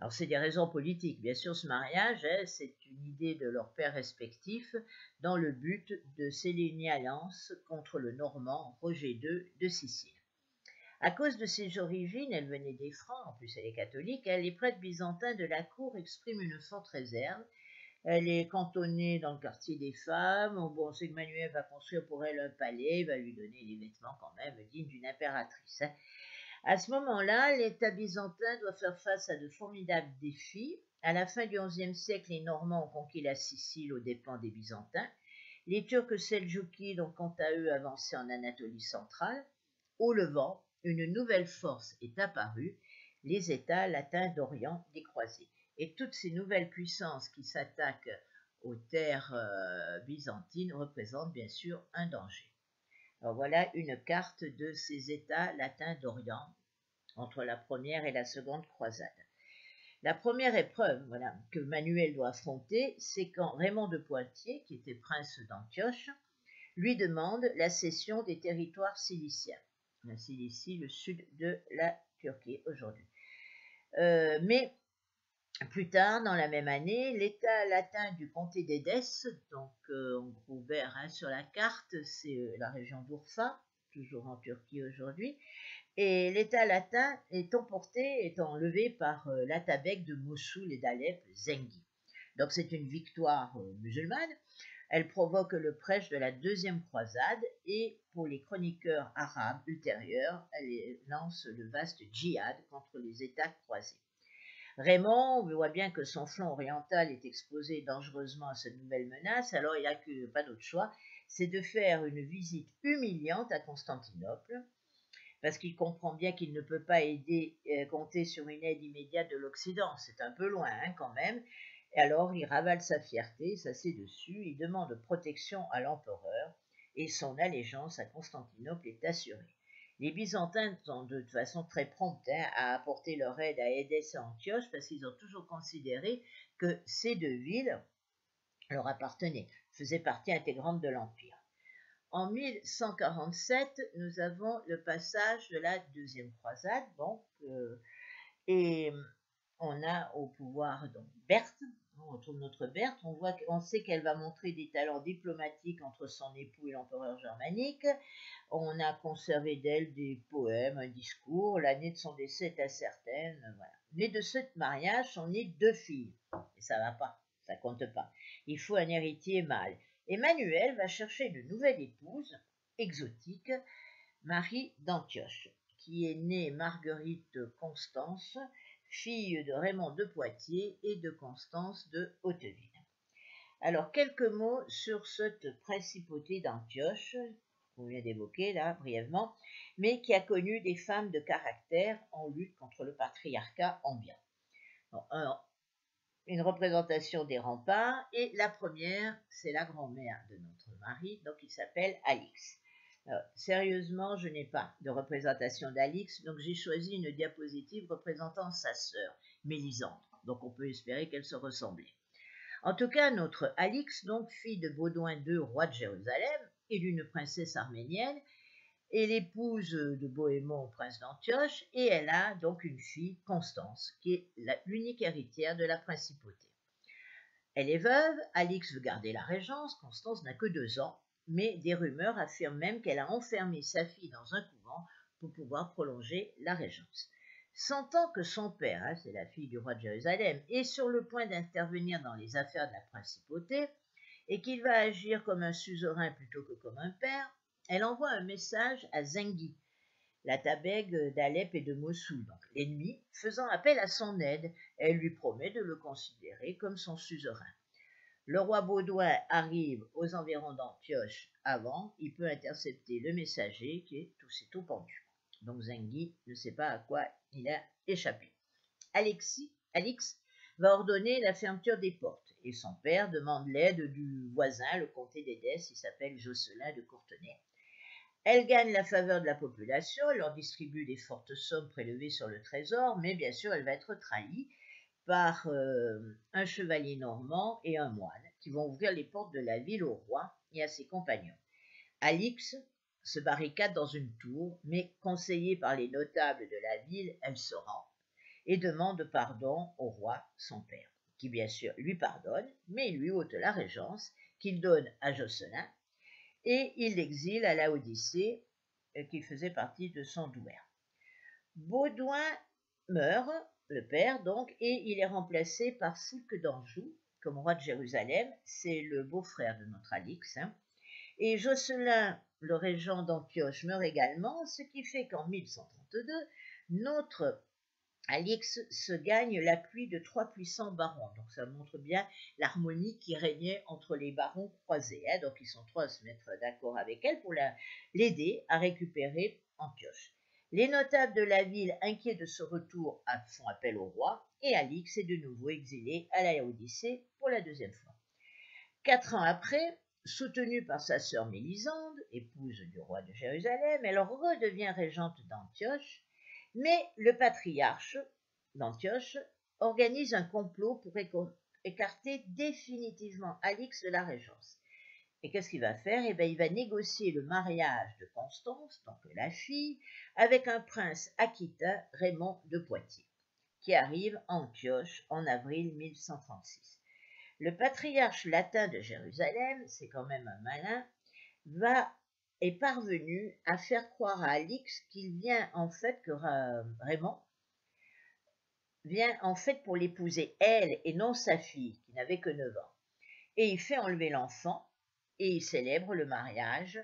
Alors c'est des raisons politiques. Bien sûr, ce mariage, c'est une idée de leurs pères respectifs dans le but de sceller une alliance contre le Normand Roger II de Sicile. À cause de ses origines, elle venait des Francs, en plus elle est catholique, les prêtres byzantins de la cour expriment une forte réserve. Elle est cantonnée dans le quartier des femmes. Bon, on sait que Manuel va construire pour elle un palais, va lui donner des vêtements quand même dignes d'une impératrice. À ce moment-là, l'État byzantin doit faire face à de formidables défis. À la fin du XIe siècle, les Normands ont conquis la Sicile aux dépens des Byzantins. Les Turcs seldjoukides ont quant à eux avancé en Anatolie centrale. Au Levant, une nouvelle force est apparue, les États latins d'Orient des croisés. Et toutes ces nouvelles puissances qui s'attaquent aux terres byzantines représentent bien sûr un danger. Alors voilà une carte de ces États latins d'Orient entre la première et la seconde croisade. La première épreuve que Manuel doit affronter, c'est quand Raymond de Poitiers, qui était prince d'Antioche, lui demande la cession des territoires ciliciens. La Cilicie, le sud de la Turquie aujourd'hui. Mais plus tard, dans la même année, l'État latin du comté d'Édesse, donc en gros vert sur la carte, c'est la région d'Urfa, toujours en Turquie aujourd'hui, et l'État latin est enlevé par l'Atabek de Mossoul et d'Alep, Zengi. Donc c'est une victoire musulmane. Elle provoque le prêche de la deuxième croisade et pour les chroniqueurs arabes ultérieurs, elle lance le vaste djihad contre les États croisés. Raymond voit bien que son flanc oriental est exposé dangereusement à cette nouvelle menace, alors il n'a pas d'autre choix, c'est de faire une visite humiliante à Constantinople, parce qu'il comprend bien qu'il ne peut pas compter sur une aide immédiate de l'Occident, c'est un peu loin quand même, et alors il ravale sa fierté, s'assied dessus, il demande protection à l'empereur, et son allégeance à Constantinople est assurée. Les Byzantins sont de toute façon très prompts à apporter leur aide à Édesse et Antioche parce qu'ils ont toujours considéré que ces deux villes leur appartenaient, faisaient partie intégrante de l'Empire. En 1147, nous avons le passage de la deuxième croisade, et on a au pouvoir donc Berthe. On retrouve notre Berthe, on sait qu'elle va montrer des talents diplomatiques entre son époux et l'empereur germanique. On a conservé d'elle des poèmes, un discours. L'année de son décès est incertaine. Voilà. Mais de ce mariage sont nées deux filles. Et ça va pas, ça compte pas. Il faut un héritier mâle. Emmanuel va chercher une nouvelle épouse, exotique, Marie d'Antioche, qui est née Marguerite Constance, fille de Raymond de Poitiers et de Constance de Hauteville. Alors, quelques mots sur cette principauté d'Antioche, qu'on vient d'évoquer là brièvement, mais qui a connu des femmes de caractère en lutte contre le patriarcat ambiant. Une représentation des remparts, et la première, c'est la grand-mère de notre mari, donc il s'appelle Alix. Alors, sérieusement, je n'ai pas de représentation d'Alix, donc j'ai choisi une diapositive représentant sa sœur, Mélisandre, donc on peut espérer qu'elle se ressemblait. En tout cas, notre Alix, donc fille de Baudouin II, roi de Jérusalem, et d'une princesse arménienne, est l'épouse de Bohémond, prince d'Antioche, et elle a donc une fille, Constance, qui est l'unique héritière de la principauté. Elle est veuve, Alix veut garder la régence, Constance n'a que 2 ans, mais des rumeurs affirment même qu'elle a enfermé sa fille dans un couvent pour pouvoir prolonger la régence. Sentant que son père, c'est la fille du roi de Jérusalem, est sur le point d'intervenir dans les affaires de la principauté, et qu'il va agir comme un suzerain plutôt que comme un père, elle envoie un message à Zengi, l'Atabeg d'Alep et de Mossoul, donc l'ennemi, faisant appel à son aide. Elle lui promet de le considérer comme son suzerain. Le roi Baudouin arrive aux environs d'Antioche avant, il peut intercepter le messager qui est aussitôt pendu. Donc Zengi ne sait pas à quoi il a échappé. Alix va ordonner la fermeture des portes et son père demande l'aide du voisin, le comté d'Édesse, il s'appelle Josselin de Courtenay. Elle gagne la faveur de la population, elle leur distribue des fortes sommes prélevées sur le trésor, mais bien sûr elle va être trahie par un chevalier normand et un moine qui vont ouvrir les portes de la ville au roi et à ses compagnons. Alix se barricade dans une tour, mais conseillée par les notables de la ville, elle se rend et demande pardon au roi, son père, qui bien sûr lui pardonne, mais lui ôte la régence qu'il donne à Josselin, et il l'exile à la Odyssée, qui faisait partie de son douaire. Baudouin meurt, le père donc, et il est remplacé par Foulques d'Anjou, comme roi de Jérusalem, c'est le beau-frère de notre Alix, et Josselin, le régent d'Antioche, meurt également, ce qui fait qu'en 1132, notre Alix se gagne l'appui de 3 puissants barons. Donc ça montre bien l'harmonie qui régnait entre les barons croisés. Donc ils sont 3 à se mettre d'accord avec elle pour l'aider à récupérer Antioche. Les notables de la ville, inquiets de ce retour, font appel au roi et Alix est de nouveau exilée à la Odyssée pour la 2e fois. 4 ans après, soutenue par sa sœur Mélisande, épouse du roi de Jérusalem, elle redevient régente d'Antioche, mais le patriarche d'Antioche organise un complot pour écarter définitivement Alix de la régence. Et qu'est-ce qu'il va faire? Il va négocier le mariage de Constance, donc la fille, avec un prince aquitain, Raymond de Poitiers, qui arrive à Antioche en avril 1136. Le patriarche latin de Jérusalem, c'est quand même un malin, est parvenu à faire croire à Alix qu'il vient en fait, que Raymond vient en fait pour l'épouser elle et non sa fille, qui n'avait que 9 ans. Et il fait enlever l'enfant et il célèbre le mariage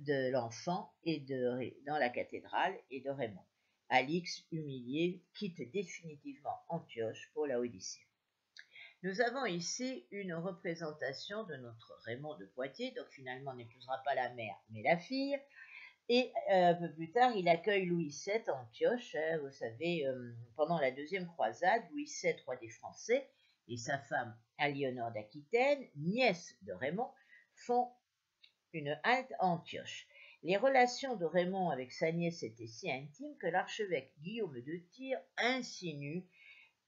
de l'enfant dans la cathédrale et de Raymond. Alix, humilié, quitte définitivement Antioche pour la Odyssée. Nous avons ici une représentation de notre Raymond de Poitiers, donc finalement n'épousera pas la mère mais la fille, et un peu plus tard il accueille Louis VII à Antioche, vous savez, pendant la 2e croisade, Louis VII, roi des Français, et sa femme Aliénor d'Aquitaine, nièce de Raymond, font une halte à Antioche. Les relations de Raymond avec sa nièce étaient si intimes que l'archevêque Guillaume de Tyr insinue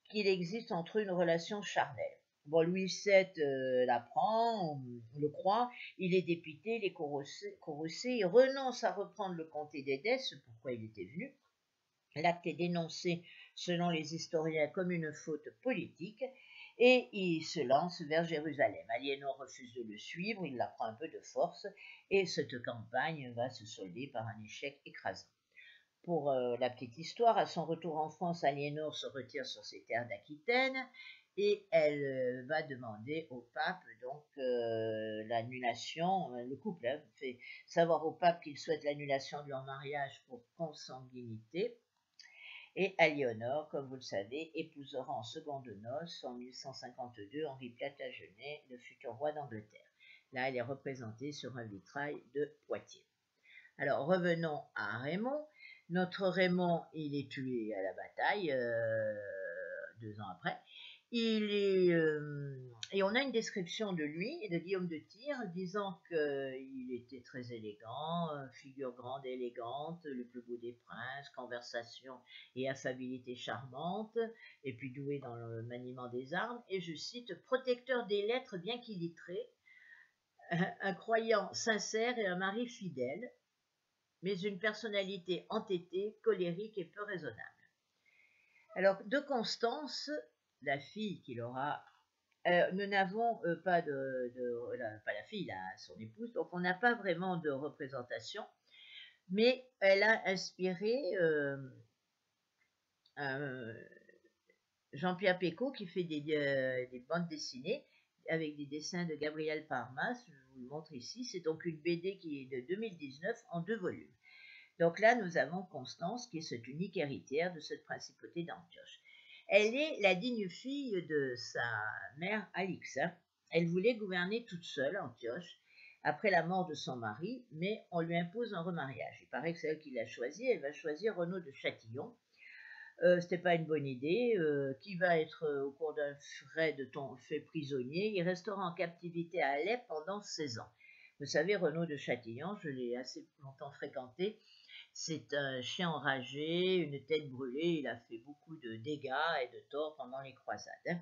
qu'il existe entre eux une relation charnelle. Bon, Louis VII l'apprend, le croit, il est dépité, il est courroucé, il renonce à reprendre le comté d'Édesse, pourquoi il était venu. L'acte est dénoncé, selon les historiens, comme une faute politique, et il se lance vers Jérusalem. Aliénor refuse de le suivre, il la prend un peu de force, et cette campagne va se solder par un échec écrasant. Pour la petite histoire, à son retour en France, Aliénor se retire sur ses terres d'Aquitaine et elle va demander au pape donc l'annulation. Le couple fait savoir au pape qu'il souhaite l'annulation de leur mariage pour consanguinité. Et Aliénor, comme vous le savez, épousera en seconde noces en 1152 Henri Plantagenet, le futur roi d'Angleterre. Là, elle est représentée sur un vitrail de Poitiers. Alors, revenons à Raymond. Notre Raymond, il est tué à la bataille 2 ans après. Et on a une description de lui et de Guillaume de Tyr disant qu'il était très élégant, figure grande et élégante, le plus beau des princes, conversation et affabilité charmante, et puis doué dans le maniement des armes, et je cite, protecteur des lettres bien qu'illettré, un croyant sincère et un mari fidèle, mais une personnalité entêtée, colérique et peu raisonnable. Alors, de Constance, la fille qu'il aura, nous n'avons pas pas la fille, son épouse, donc on n'a pas vraiment de représentation, mais elle a inspiré Jean-Pierre Pecot qui fait des bandes dessinées avec des dessins de Gabriel Parmas, je vous le montre ici, c'est donc une BD qui est de 2019 en 2 volumes. Donc là, nous avons Constance, qui est cette unique héritière de cette principauté d'Antioche. Elle est la digne fille de sa mère Alix. Elle voulait gouverner toute seule Antioche après la mort de son mari, mais on lui impose un remariage. Il paraît que c'est elle qui l'a choisi. Elle va choisir Renaud de Châtillon, C'était pas une bonne idée, qui va être, au cours d'un raid fait prisonnier. Il restera en captivité à Alep pendant 16 ans. Vous savez, Renaud de Châtillon, je l'ai assez longtemps fréquenté, c'est un chien enragé, une tête brûlée, il a fait beaucoup de dégâts et de torts pendant les croisades, hein.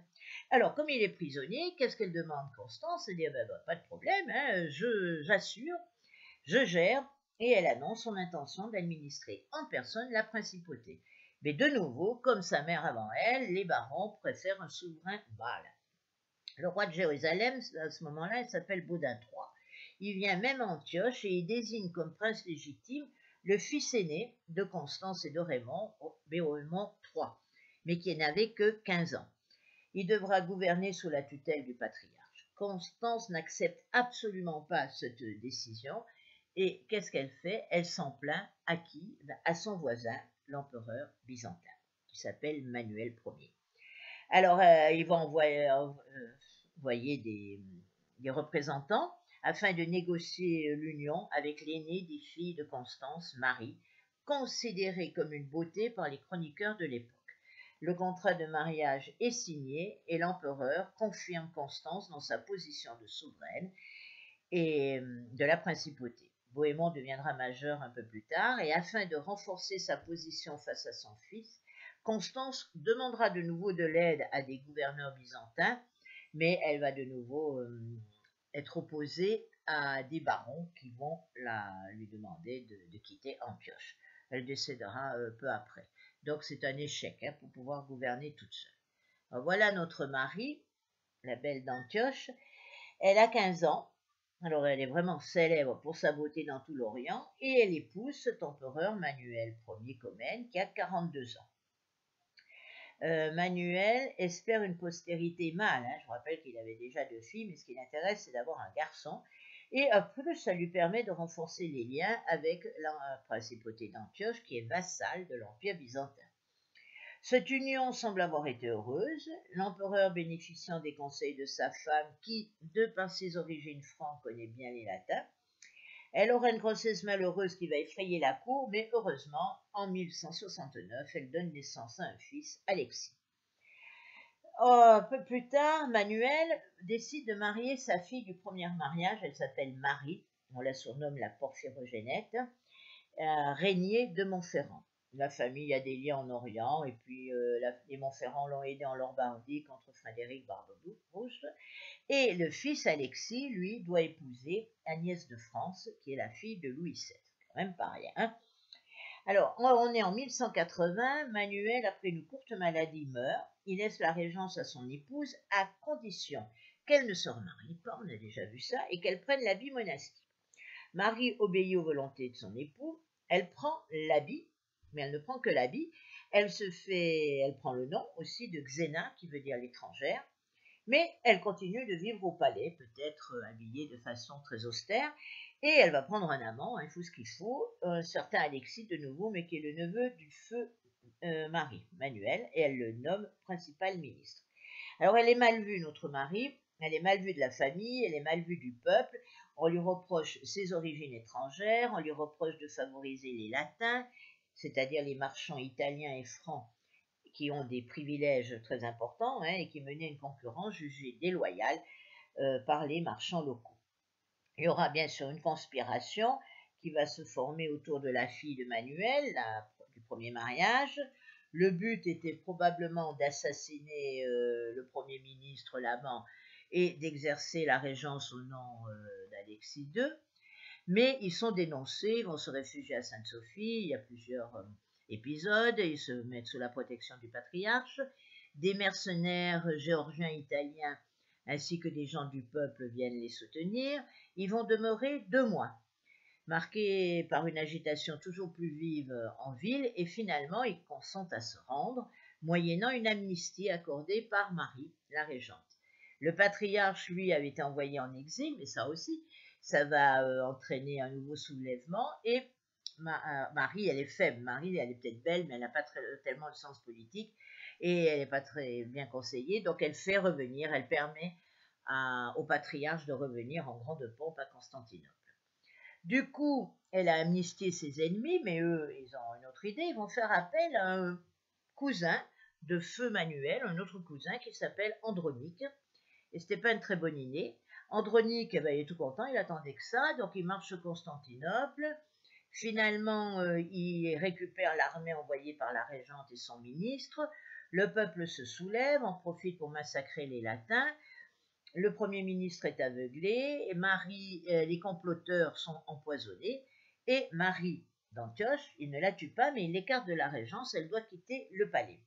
Alors, comme il est prisonnier, qu'est-ce qu'elle demande, Constance? Elle dit, pas de problème, hein, j'assure, je gère, et elle annonce son intention d'administrer en personne la principauté. Mais de nouveau, comme sa mère avant elle, les barons préfèrent un souverain mâle. Le roi de Jérusalem, à ce moment-là, il s'appelle Baudin III. Il vient même à Antioche et il désigne comme prince légitime le fils aîné de Constance et de Raymond, Raymond III, mais qui n'avait que 15 ans. Il devra gouverner sous la tutelle du patriarche. Constance n'accepte absolument pas cette décision et qu'est-ce qu'elle fait? Elle s'en plaint à qui? À son voisin, l'empereur byzantin, qui s'appelle Manuel Ier. Alors, ils vont envoyer des représentants afin de négocier l'union avec l'aînée des filles de Constance, Marie, considérée comme une beauté par les chroniqueurs de l'époque. Le contrat de mariage est signé et l'empereur confirme Constance dans sa position de souveraine et de la principauté. Bohémond deviendra majeur un peu plus tard et afin de renforcer sa position face à son fils, Constance demandera de nouveau de l'aide à des gouverneurs byzantins, mais elle va de nouveau être opposée à des barons qui vont lui demander de quitter Antioche. Elle décédera peu après. Donc c'est un échec, hein, pour pouvoir gouverner toute seule. Alors, voilà notre Marie, la belle d'Antioche. Elle a 15 ans. Alors elle est vraiment célèbre pour sa beauté dans tout l'Orient et elle épouse cet empereur Manuel Ier Comnène qui a 42 ans. Manuel espère une postérité mâle, hein. Je vous rappelle qu'il avait déjà 2 filles, mais ce qui l'intéresse, c'est d'avoir un garçon. Et en plus, ça lui permet de renforcer les liens avec la principauté d'Antioche, qui est vassale de l'Empire byzantin. Cette union semble avoir été heureuse, l'empereur bénéficiant des conseils de sa femme, qui, de par ses origines franques, connaît bien les latins. Elle aura une grossesse malheureuse qui va effrayer la cour, mais heureusement, en 1169, elle donne naissance à un fils, Alexis. Un peu plus tard, Manuel décide de marier sa fille du premier mariage, elle s'appelle Marie, on la surnomme la Porphyrogénète, Régnier de Montferrand. La famille a des liens en Orient, et puis les Montferrand l'ont aidé en Lombardie contre Frédéric Barberousse. Et le fils Alexis, lui, doit épouser Agnès de France, qui est la fille de Louis VII. Quand même pas rien, hein. Alors, on est en 1180, Manuel, après une courte maladie, meurt. Il laisse la régence à son épouse, à condition qu'elle ne se remarie pas, on a déjà vu ça, et qu'elle prenne l'habit monastique. Marie obéit aux volontés de son époux, elle prend l'habit, mais elle ne prend que l'habit. Elle prend le nom aussi de Xéna, qui veut dire l'étrangère, mais elle continue de vivre au palais, peut-être habillée de façon très austère, et elle va prendre un amant, il faut ce qu'il faut, un certain Alexis de nouveau, mais qui est le neveu du feu mari, Manuel, et elle le nomme principal ministre. Alors elle est mal vue, notre Marie, elle est mal vue de la famille, elle est mal vue du peuple, on lui reproche ses origines étrangères, on lui reproche de favoriser les latins, c'est-à-dire les marchands italiens et francs, qui ont des privilèges très importants, hein, et qui menaient une concurrence jugée déloyale par les marchands locaux. Il y aura bien sûr une conspiration qui va se former autour de la fille de Manuel, du premier mariage. Le but était probablement d'assassiner le Premier ministre, l'amant, et d'exercer la régence au nom d'Alexis II. Mais ils sont dénoncés, ils vont se réfugier à Sainte-Sophie, il y a plusieurs épisodes, ils se mettent sous la protection du patriarche. Des mercenaires géorgiens, italiens, ainsi que des gens du peuple viennent les soutenir. Ils vont demeurer 2 mois, marqués par une agitation toujours plus vive en ville, et finalement ils consentent à se rendre, moyennant une amnistie accordée par Marie, la régente. Le patriarche, lui, avait été envoyé en exil, mais ça aussi, ça va entraîner un nouveau soulèvement, et Marie, elle est faible. Marie, elle est peut-être belle, mais elle n'a pas tellement le sens politique, et elle n'est pas très bien conseillée, donc elle fait revenir, elle permet au patriarche de revenir en grande pompe à Constantinople. Du coup, elle a amnistié ses ennemis, mais eux, ils ont une autre idée, ils vont faire appel à un cousin de feu Manuel, un autre cousin qui s'appelle Andronique. Et c'était pas une très bonne idée. Andronique, il est tout content, il attendait que ça, donc il marche sur Constantinople. Finalement, il récupère l'armée envoyée par la régente et son ministre. Le peuple se soulève, en profite pour massacrer les Latins. Le Premier ministre est aveuglé, et les comploteurs sont empoisonnés, et Marie d'Antioche, il ne la tue pas, mais il l'écarte de la régence, elle doit quitter le palais.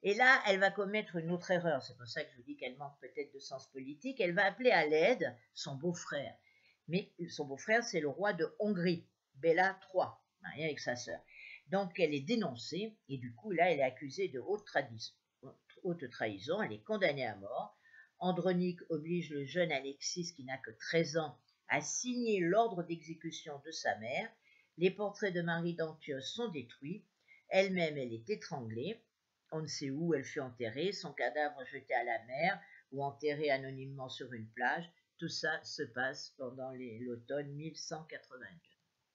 Et là, elle va commettre une autre erreur, c'est pour ça que je vous dis qu'elle manque peut-être de sens politique, elle va appeler à l'aide son beau-frère. Mais son beau-frère, c'est le roi de Hongrie, Béla III, marié avec sa sœur. Donc elle est dénoncée, et du coup, là, elle est accusée de haute trahison, elle est condamnée à mort. Andronique oblige le jeune Alexis, qui n'a que 13 ans, à signer l'ordre d'exécution de sa mère. Les portraits de Marie d'Antioche sont détruits. Elle-même, elle est étranglée. On ne sait où elle fut enterrée, son cadavre jeté à la mer ou enterré anonymement sur une plage. Tout ça se passe pendant l'automne 1182.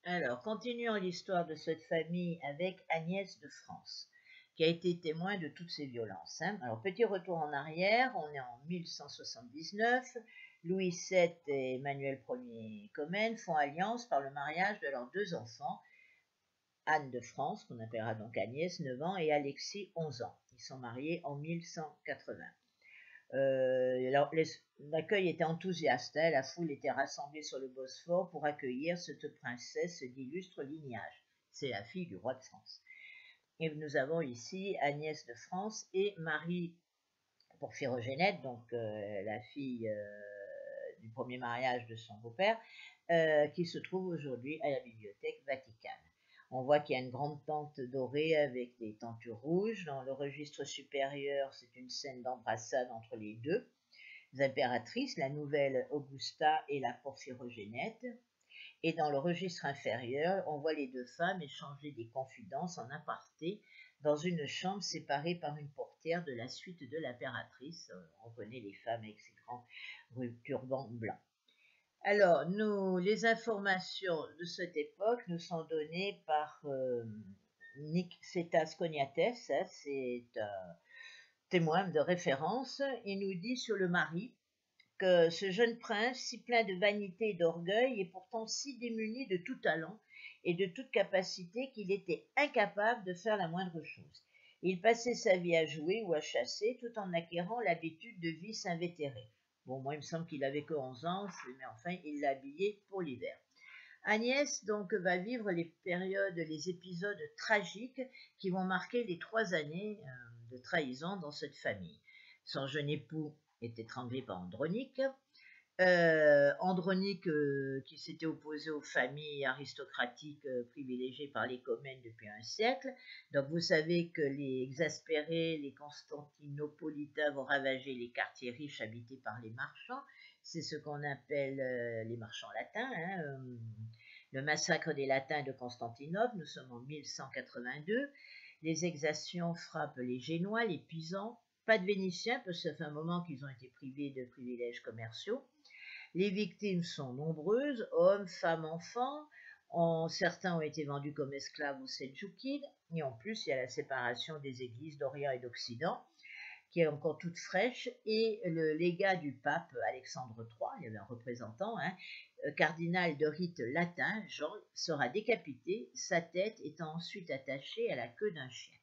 Alors, continuons l'histoire de cette famille avec Agnès de France, qui a été témoin de toutes ces violences. Alors, petit retour en arrière, on est en 1179. Louis VII et Emmanuel Ier Comnène font alliance par le mariage de leurs 2 enfants, Anne de France, qu'on appellera donc Agnès, 9 ans, et Alexis, 11 ans. Ils sont mariés en 1180. L'accueil était enthousiaste, la foule était rassemblée sur le Bosphore pour accueillir cette princesse d'illustre lignage. C'est la fille du roi de France. Et nous avons ici Agnès de France et Marie Porphyrogénète, donc la fille du premier mariage de son beau-père, qui se trouve aujourd'hui à la Bibliothèque Vaticane. On voit qu'il y a une grande tente dorée avec des tentures rouges. Dans le registre supérieur, c'est une scène d'embrassade entre les deux impératrices, la nouvelle Augusta et la Porphyrogénète. Et dans le registre inférieur, on voit les 2 femmes échanger des confidences en aparté dans une chambre séparée par une portière de la suite de l'impératrice. On connaît les femmes avec ces grands turbans blancs. Alors, les informations de cette époque nous sont données par Nicetas Cognates, c'est un témoin de référence. Il nous dit sur le mari que ce jeune prince, si plein de vanité et d'orgueil, est pourtant si démuni de tout talent et de toute capacité qu'il était incapable de faire la moindre chose. Il passait sa vie à jouer ou à chasser tout en acquérant l'habitude de vie s'invétérer. Bon, moi, il me semble qu'il avait que 11 ans, mais enfin, il l'a habillé pour l'hiver. Agnès, donc, va vivre les épisodes tragiques qui vont marquer les 3 années de trahison dans cette famille. Son jeune époux est étranglé par Andronique. Andronique, qui s'était opposé aux familles aristocratiques privilégiées par les Comnènes depuis un siècle. Donc vous savez que les exaspérés, les Constantinopolitains vont ravager les quartiers riches habités par les marchands. C'est ce qu'on appelle les marchands latins. Le massacre des Latins de Constantinople, nous sommes en 1182. Les exactions frappent les Génois, les Pisans. Pas de Vénitiens, parce que ça fait un moment qu'ils ont été privés de privilèges commerciaux. Les victimes sont nombreuses, hommes, femmes, enfants. Certains ont été vendus comme esclaves aux Seldjoukides. Et en plus, il y a la séparation des églises d'Orient et d'Occident, qui est encore toute fraîche. Et le légat du pape Alexandre III, il y avait un représentant, cardinal de rite latin, Jean, sera décapité, sa tête étant ensuite attachée à la queue d'un chien.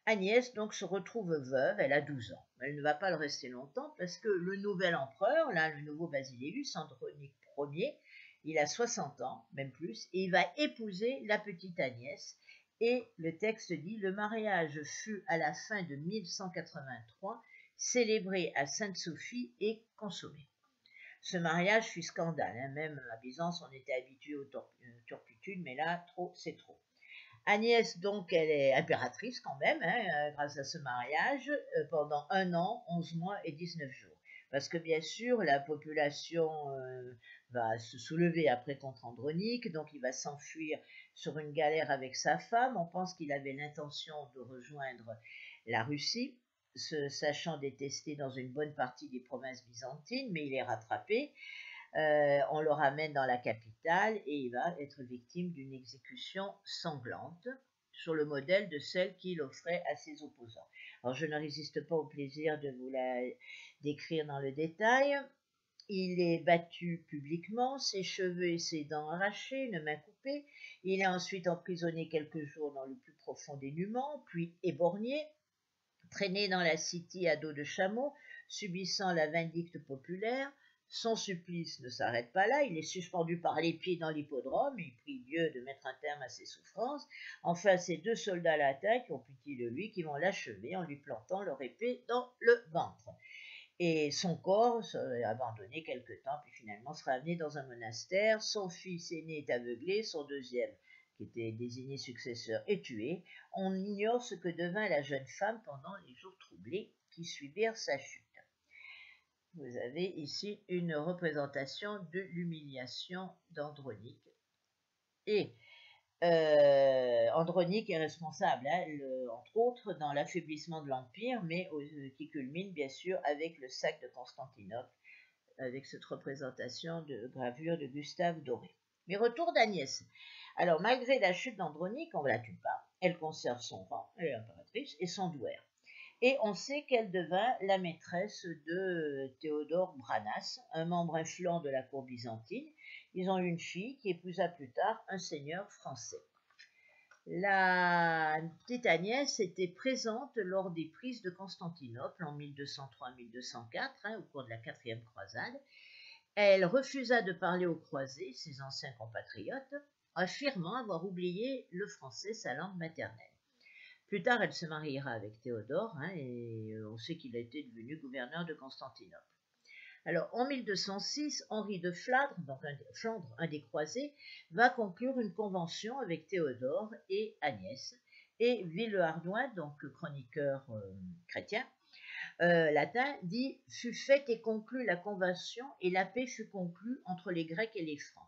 Agnès donc se retrouve veuve, elle a 12 ans. Elle ne va pas le rester longtemps parce que le nouvel empereur, là le nouveau Basileus, Andronique Ier, il a 60 ans, même plus, et il va épouser la petite Agnès. Et le texte dit, le mariage fut à la fin de 1183 célébré à Sainte-Sophie et consommé. Ce mariage fut scandale, même à Byzance on était habitué aux turpitudes, mais là c'est trop. Agnès, donc, elle est impératrice quand même, grâce à ce mariage, pendant 1 an, 11 mois et 19 jours. Parce que bien sûr, la population va se soulever après contre Andronique, donc il va s'enfuir sur une galère avec sa femme. On pense qu'il avait l'intention de rejoindre la Russie, sachant détesté dans une bonne partie des provinces byzantines, mais il est rattrapé. On le ramène dans la capitale et il va être victime d'une exécution sanglante. sur le modèle de celle qu'il offrait à ses opposants. Alors je ne résiste pas au plaisir de vous la décrire dans le détail. Il est battu publiquement, ses cheveux et ses dents arrachées, une main coupée. Il est ensuite emprisonné quelques jours dans le plus profond dénuement, puis éborgné, traîné dans la city à dos de chameau, subissant la vindicte populaire. Son supplice ne s'arrête pas là, il est suspendu par les pieds dans l'hippodrome, il prie Dieu de mettre un terme à ses souffrances. Enfin, c'est 2 soldats latins qui ont pitié de lui, qui vont l'achever en lui plantant leur épée dans le ventre. Et son corps serait abandonné quelque temps, puis finalement sera amené dans un monastère. Son fils aîné est aveuglé, son deuxième, qui était désigné successeur, est tué. On ignore ce que devint la jeune femme pendant les jours troublés qui suivirent sa chute. Vous avez ici une représentation de l'humiliation d'Andronique. Et Andronique est responsable, entre autres, dans l'affaiblissement de l'Empire, mais qui culmine bien sûr avec le sac de Constantinople, avec cette représentation de gravure de Gustave Doré. Mais retour d'Agnès. Alors, malgré la chute d'Andronique, on ne la tue pas. Elle conserve son rang, elle est impératrice, et son douaire. Et on sait qu'elle devint la maîtresse de Théodore Branas, un membre influent de la cour byzantine. Ils ont eu une fille qui épousa plus tard un seigneur français. La petite Agnès était présente lors des prises de Constantinople en 1203-1204, au cours de la 4e croisade. Elle refusa de parler aux croisés, ses anciens compatriotes, affirmant avoir oublié le français, sa langue maternelle. Plus tard, elle se mariera avec Théodore, et on sait qu'il a été devenu gouverneur de Constantinople. Alors, en 1206, Henri de Flandre, un des croisés, va conclure une convention avec Théodore et Agnès. Et Villehardouin, donc chroniqueur chrétien, latin, dit « fut faite et conclue la convention et la paix fut conclue entre les Grecs et les Francs ».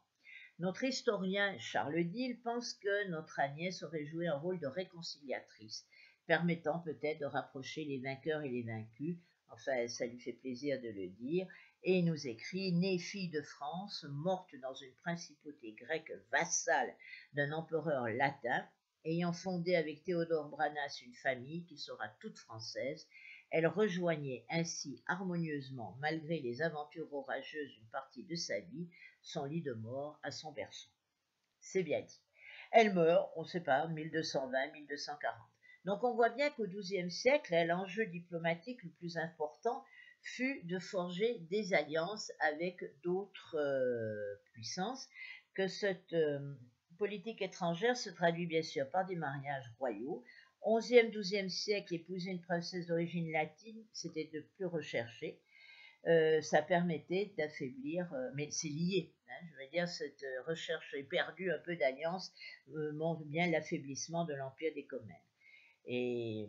Notre historien Charles Dille pense que notre Agnès aurait joué un rôle de réconciliatrice, permettant peut-être de rapprocher les vainqueurs et les vaincus. Enfin, ça lui fait plaisir de le dire. Et il nous écrit « Née fille de France, morte dans une principauté grecque vassale d'un empereur latin, ayant fondé avec Théodore Branas une famille qui sera toute française, elle rejoignait ainsi harmonieusement, malgré les aventures orageuses d'une partie de sa vie, son lit de mort à son berceau. » C'est bien dit. Elle meurt, on ne sait pas, 1220-1240. Donc on voit bien qu'au XIIe siècle, l'enjeu diplomatique le plus important fut de forger des alliances avec d'autres puissances, que cette politique étrangère se traduit bien sûr par des mariages royaux. 11e, 12e siècle, épouser une princesse d'origine latine, c'était de plus recherché. Ça permettait d'affaiblir, mais c'est lié, je veux dire, cette recherche éperdue un peu d'alliance montre bien l'affaiblissement de l'Empire des Comnènes. Et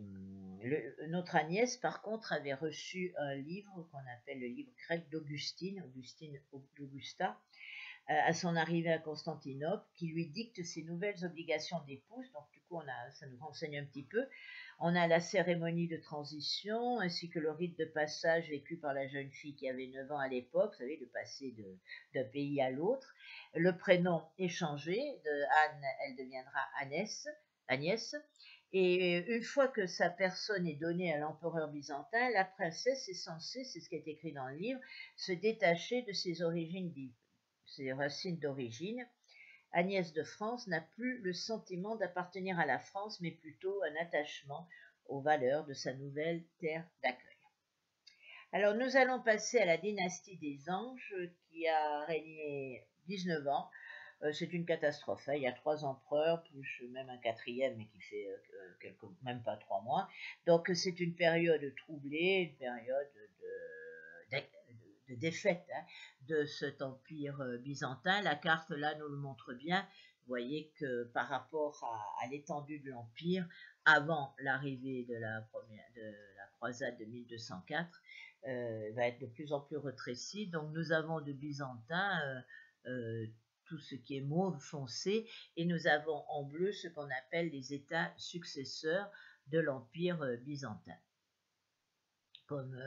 notre Agnès, par contre, avait reçu un livre qu'on appelle le livre grec d'Augusta, à son arrivée à Constantinople, qui lui dicte ses nouvelles obligations d'épouse. Donc du coup, ça nous renseigne un petit peu. On a la cérémonie de transition, ainsi que le rite de passage vécu par la jeune fille qui avait 9 ans à l'époque, vous savez, de passer d'un pays à l'autre. Le prénom est changé, de Anne, elle deviendra Agnès. Et une fois que sa personne est donnée à l'empereur byzantin, la princesse est censée, c'est ce qui est écrit dans le livre, se détacher de ses racines d'origine. Agnès de France n'a plus le sentiment d'appartenir à la France, mais plutôt un attachement aux valeurs de sa nouvelle terre d'accueil. Alors nous allons passer à la dynastie des Anges qui a régné 19 ans. C'est une catastrophe. Il y a 3 empereurs, plus même un 4e, mais qui fait même pas 3 mois. Donc c'est une période troublée, une période de défaite de cet empire byzantin. La carte là nous le montre bien. Vous voyez que par rapport à l'étendue de l'empire, avant l'arrivée de la croisade de 1204, va être de plus en plus rétrécie. Donc nous avons de byzantins tout ce qui est mauve foncé, et nous avons en bleu ce qu'on appelle les États successeurs de l'Empire byzantin, comme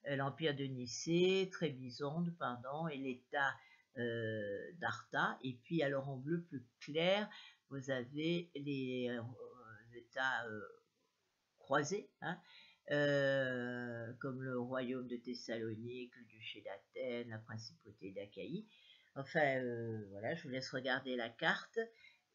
l'Empire de Nicée, Trébizonde, et l'État d'Arta. Et puis alors en bleu plus clair, vous avez États croisés, hein, comme le royaume de Thessalonique, le duché d'Athènes, la principauté d'Achaïe. Enfin, voilà, je vous laisse regarder la carte.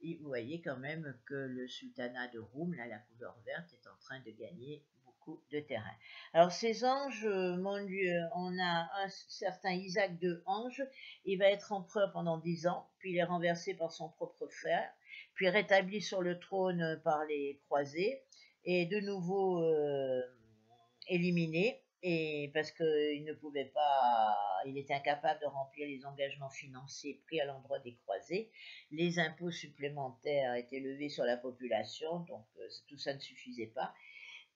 Et vous voyez quand même que le sultanat de Roum, là, la couleur verte, est en train de gagner beaucoup de terrain. Alors, ces anges, mon Dieu, on a un certain Isaac de Ange, il va être empereur pendant 10 ans, puis il est renversé par son propre frère, puis rétabli sur le trône par les croisés, et de nouveau éliminé, et parce qu'il ne pouvait pas, il était incapable de remplir les engagements financiers pris à l'endroit des croisés. Les impôts supplémentaires étaient levés sur la population, donc tout ça ne suffisait pas.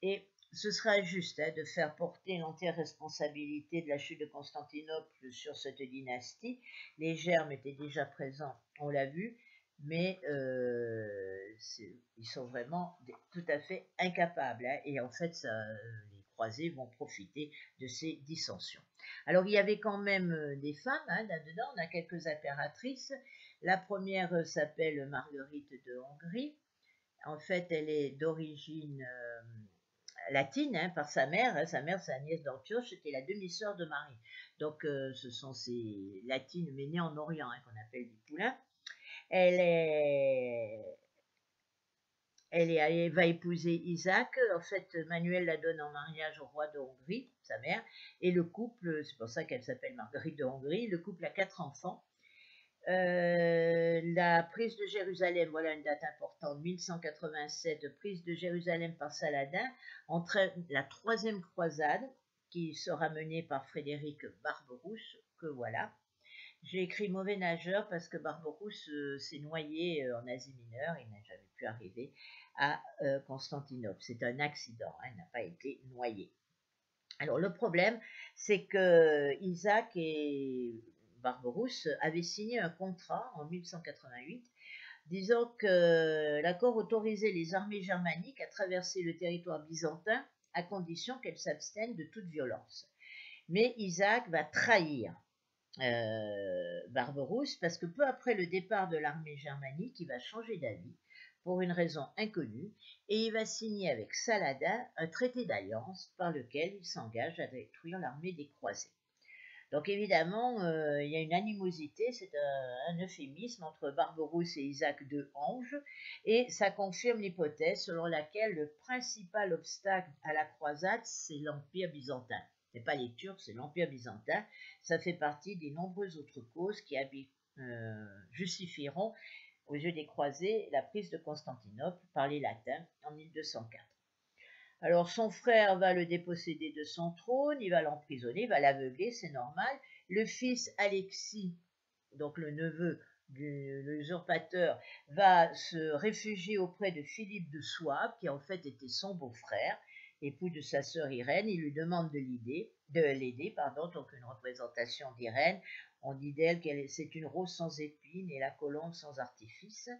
Et ce sera injuste de faire porter l'entière responsabilité de la chute de Constantinople sur cette dynastie. Les germes étaient déjà présents, on l'a vu, mais ils sont vraiment tout à fait incapables. Et en fait, les croisés vont profiter de ces dissensions. Alors, il y avait quand même des femmes là-dedans. On a quelques impératrices. La première s'appelle Marguerite de Hongrie. En fait, elle est d'origine latine par sa mère. Sa mère, c'est Agnès d'Antioche, c'était la demi-sœur de Marie. Donc, ce sont ces latines, mais nées en Orient, qu'on appelle des poulains. Elle va épouser Isaac. En fait, Manuel la donne en mariage au roi de Hongrie, sa mère, et le couple, c'est pour ça qu'elle s'appelle Marguerite de Hongrie, le couple a 4 enfants. La prise de Jérusalem, voilà une date importante, 1187, prise de Jérusalem par Saladin, entraîne la 3e croisade qui sera menée par Frédéric Barberousse, que voilà. J'ai écrit mauvais nageur parce que Barberousse s'est noyé en Asie mineure, il n'a jamais pu arriver à Constantinople. C'est un accident, il n'a pas été noyé. Alors le problème, c'est que Isaac et Barberousse avaient signé un contrat en 1188 disant que l'accord autorisait les armées germaniques à traverser le territoire byzantin à condition qu'elles s'abstiennent de toute violence. Mais Isaac va trahir Barberousse parce que peu après le départ de l'armée germanique, il va changer d'avis pour une raison inconnue et il va signer avec Saladin un traité d'alliance par lequel il s'engage à détruire l'armée des croisés. Donc évidemment, il y a une animosité, c'est un euphémisme entre Barberousse et Isaac de Ange, et ça confirme l'hypothèse selon laquelle le principal obstacle à la croisade, c'est l'Empire byzantin. Ce n'est pas les Turcs, c'est l'Empire byzantin. Ça fait partie des nombreuses autres causes qui justifieront aux yeux des croisés la prise de Constantinople par les Latins en 1204. Alors son frère va le déposséder de son trône, il va l'emprisonner, il va l'aveugler, c'est normal. Le fils Alexis, donc le neveu de l'usurpateur, va se réfugier auprès de Philippe de Souabe, qui en fait était son beau-frère, époux de sa sœur Irène. Il lui demande de l'aider, donc une représentation d'Irène. On dit d'elle qu'elle c'est une rose sans épines et la colombe sans artifice.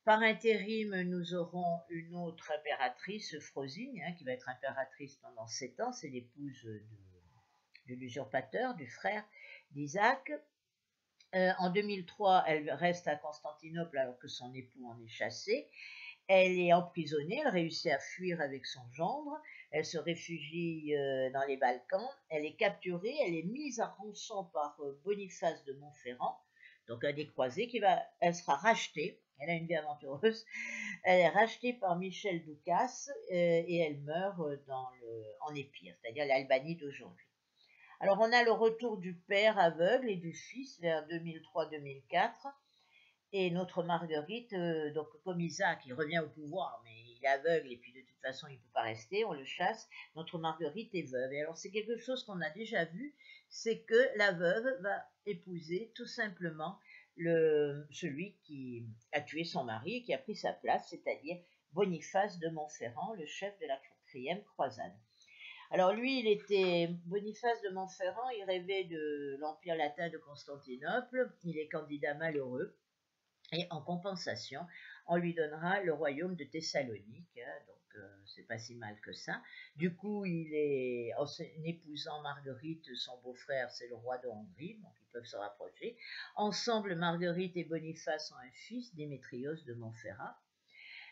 Par intérim, nous aurons une autre impératrice, Phrosine, qui va être impératrice pendant 7 ans. C'est l'épouse de l'usurpateur, du frère d'Isaac. En 2003, elle reste à Constantinople alors que son époux en est chassé. Elle est emprisonnée, elle réussit à fuir avec son gendre. Elle se réfugie dans les Balkans. Elle est capturée, elle est mise à rançon par Boniface de Montferrand, donc un des croisés, elle sera rachetée. Elle a une vie aventureuse. Elle est rachetée par Michel Doukas et elle meurt en Épire, c'est-à-dire l'Albanie d'aujourd'hui. Alors on a le retour du père aveugle et du fils vers 2003-2004. Et notre Marguerite, donc comme Isaac, il revient au pouvoir, mais il est aveugle et puis de toute façon il ne peut pas rester, on le chasse. Notre Marguerite est veuve. Et alors c'est quelque chose qu'on a déjà vu, c'est que la veuve va épouser tout simplement celui qui a tué son mari et qui a pris sa place, c'est-à-dire Boniface de Montferrand, le chef de la 4e croisade. Alors lui, Boniface de Montferrand, il rêvait de l'Empire latin de Constantinople, il est candidat malheureux, et en compensation, on lui donnera le royaume de Thessalonique, donc c'est pas si mal que ça. Du coup, en épousant Marguerite, son beau-frère, c'est le roi de Hongrie, donc ils peuvent se rapprocher. Ensemble, Marguerite et Boniface ont un fils, Démétrios de Montferrat.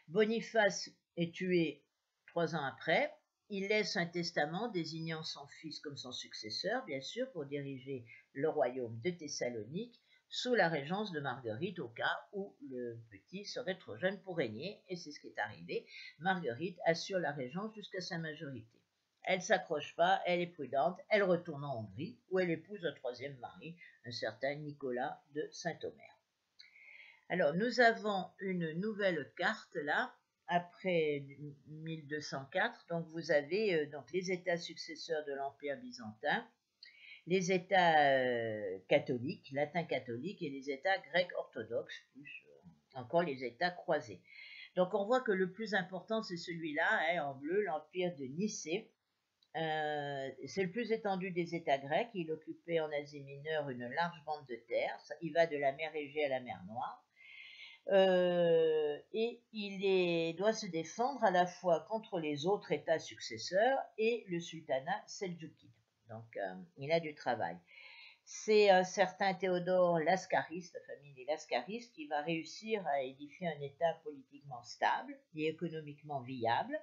Boniface est tué 3 ans après. Il laisse un testament désignant son fils comme son successeur, bien sûr, pour diriger le royaume de Thessalonique sous la régence de Marguerite au cas où le petit serait trop jeune pour régner, et c'est ce qui est arrivé. Marguerite assure la régence jusqu'à sa majorité. Elle ne s'accroche pas, elle est prudente, elle retourne en Hongrie, où elle épouse un troisième mari, un certain Nicolas de Saint-Omer. Alors, nous avons une nouvelle carte là, après 1204. Donc, vous avez donc les États successeurs de l'Empire byzantin, les États catholiques, latins catholiques, et les États grecs orthodoxes, plus encore les États croisés. Donc, on voit que le plus important, c'est celui-là, hein, en bleu, l'Empire de Nicée. C'est le plus étendu des États grecs. Il occupait en Asie mineure une large bande de terre. Il va de la mer Égée à la mer Noire. Et il doit se défendre à la fois contre les autres États successeurs et le sultanat seldjoukide. Donc, il a du travail. C'est un certain Théodore Lascaris, la famille des Lascaris, qui va réussir à édifier un État politiquement stable et économiquement viable.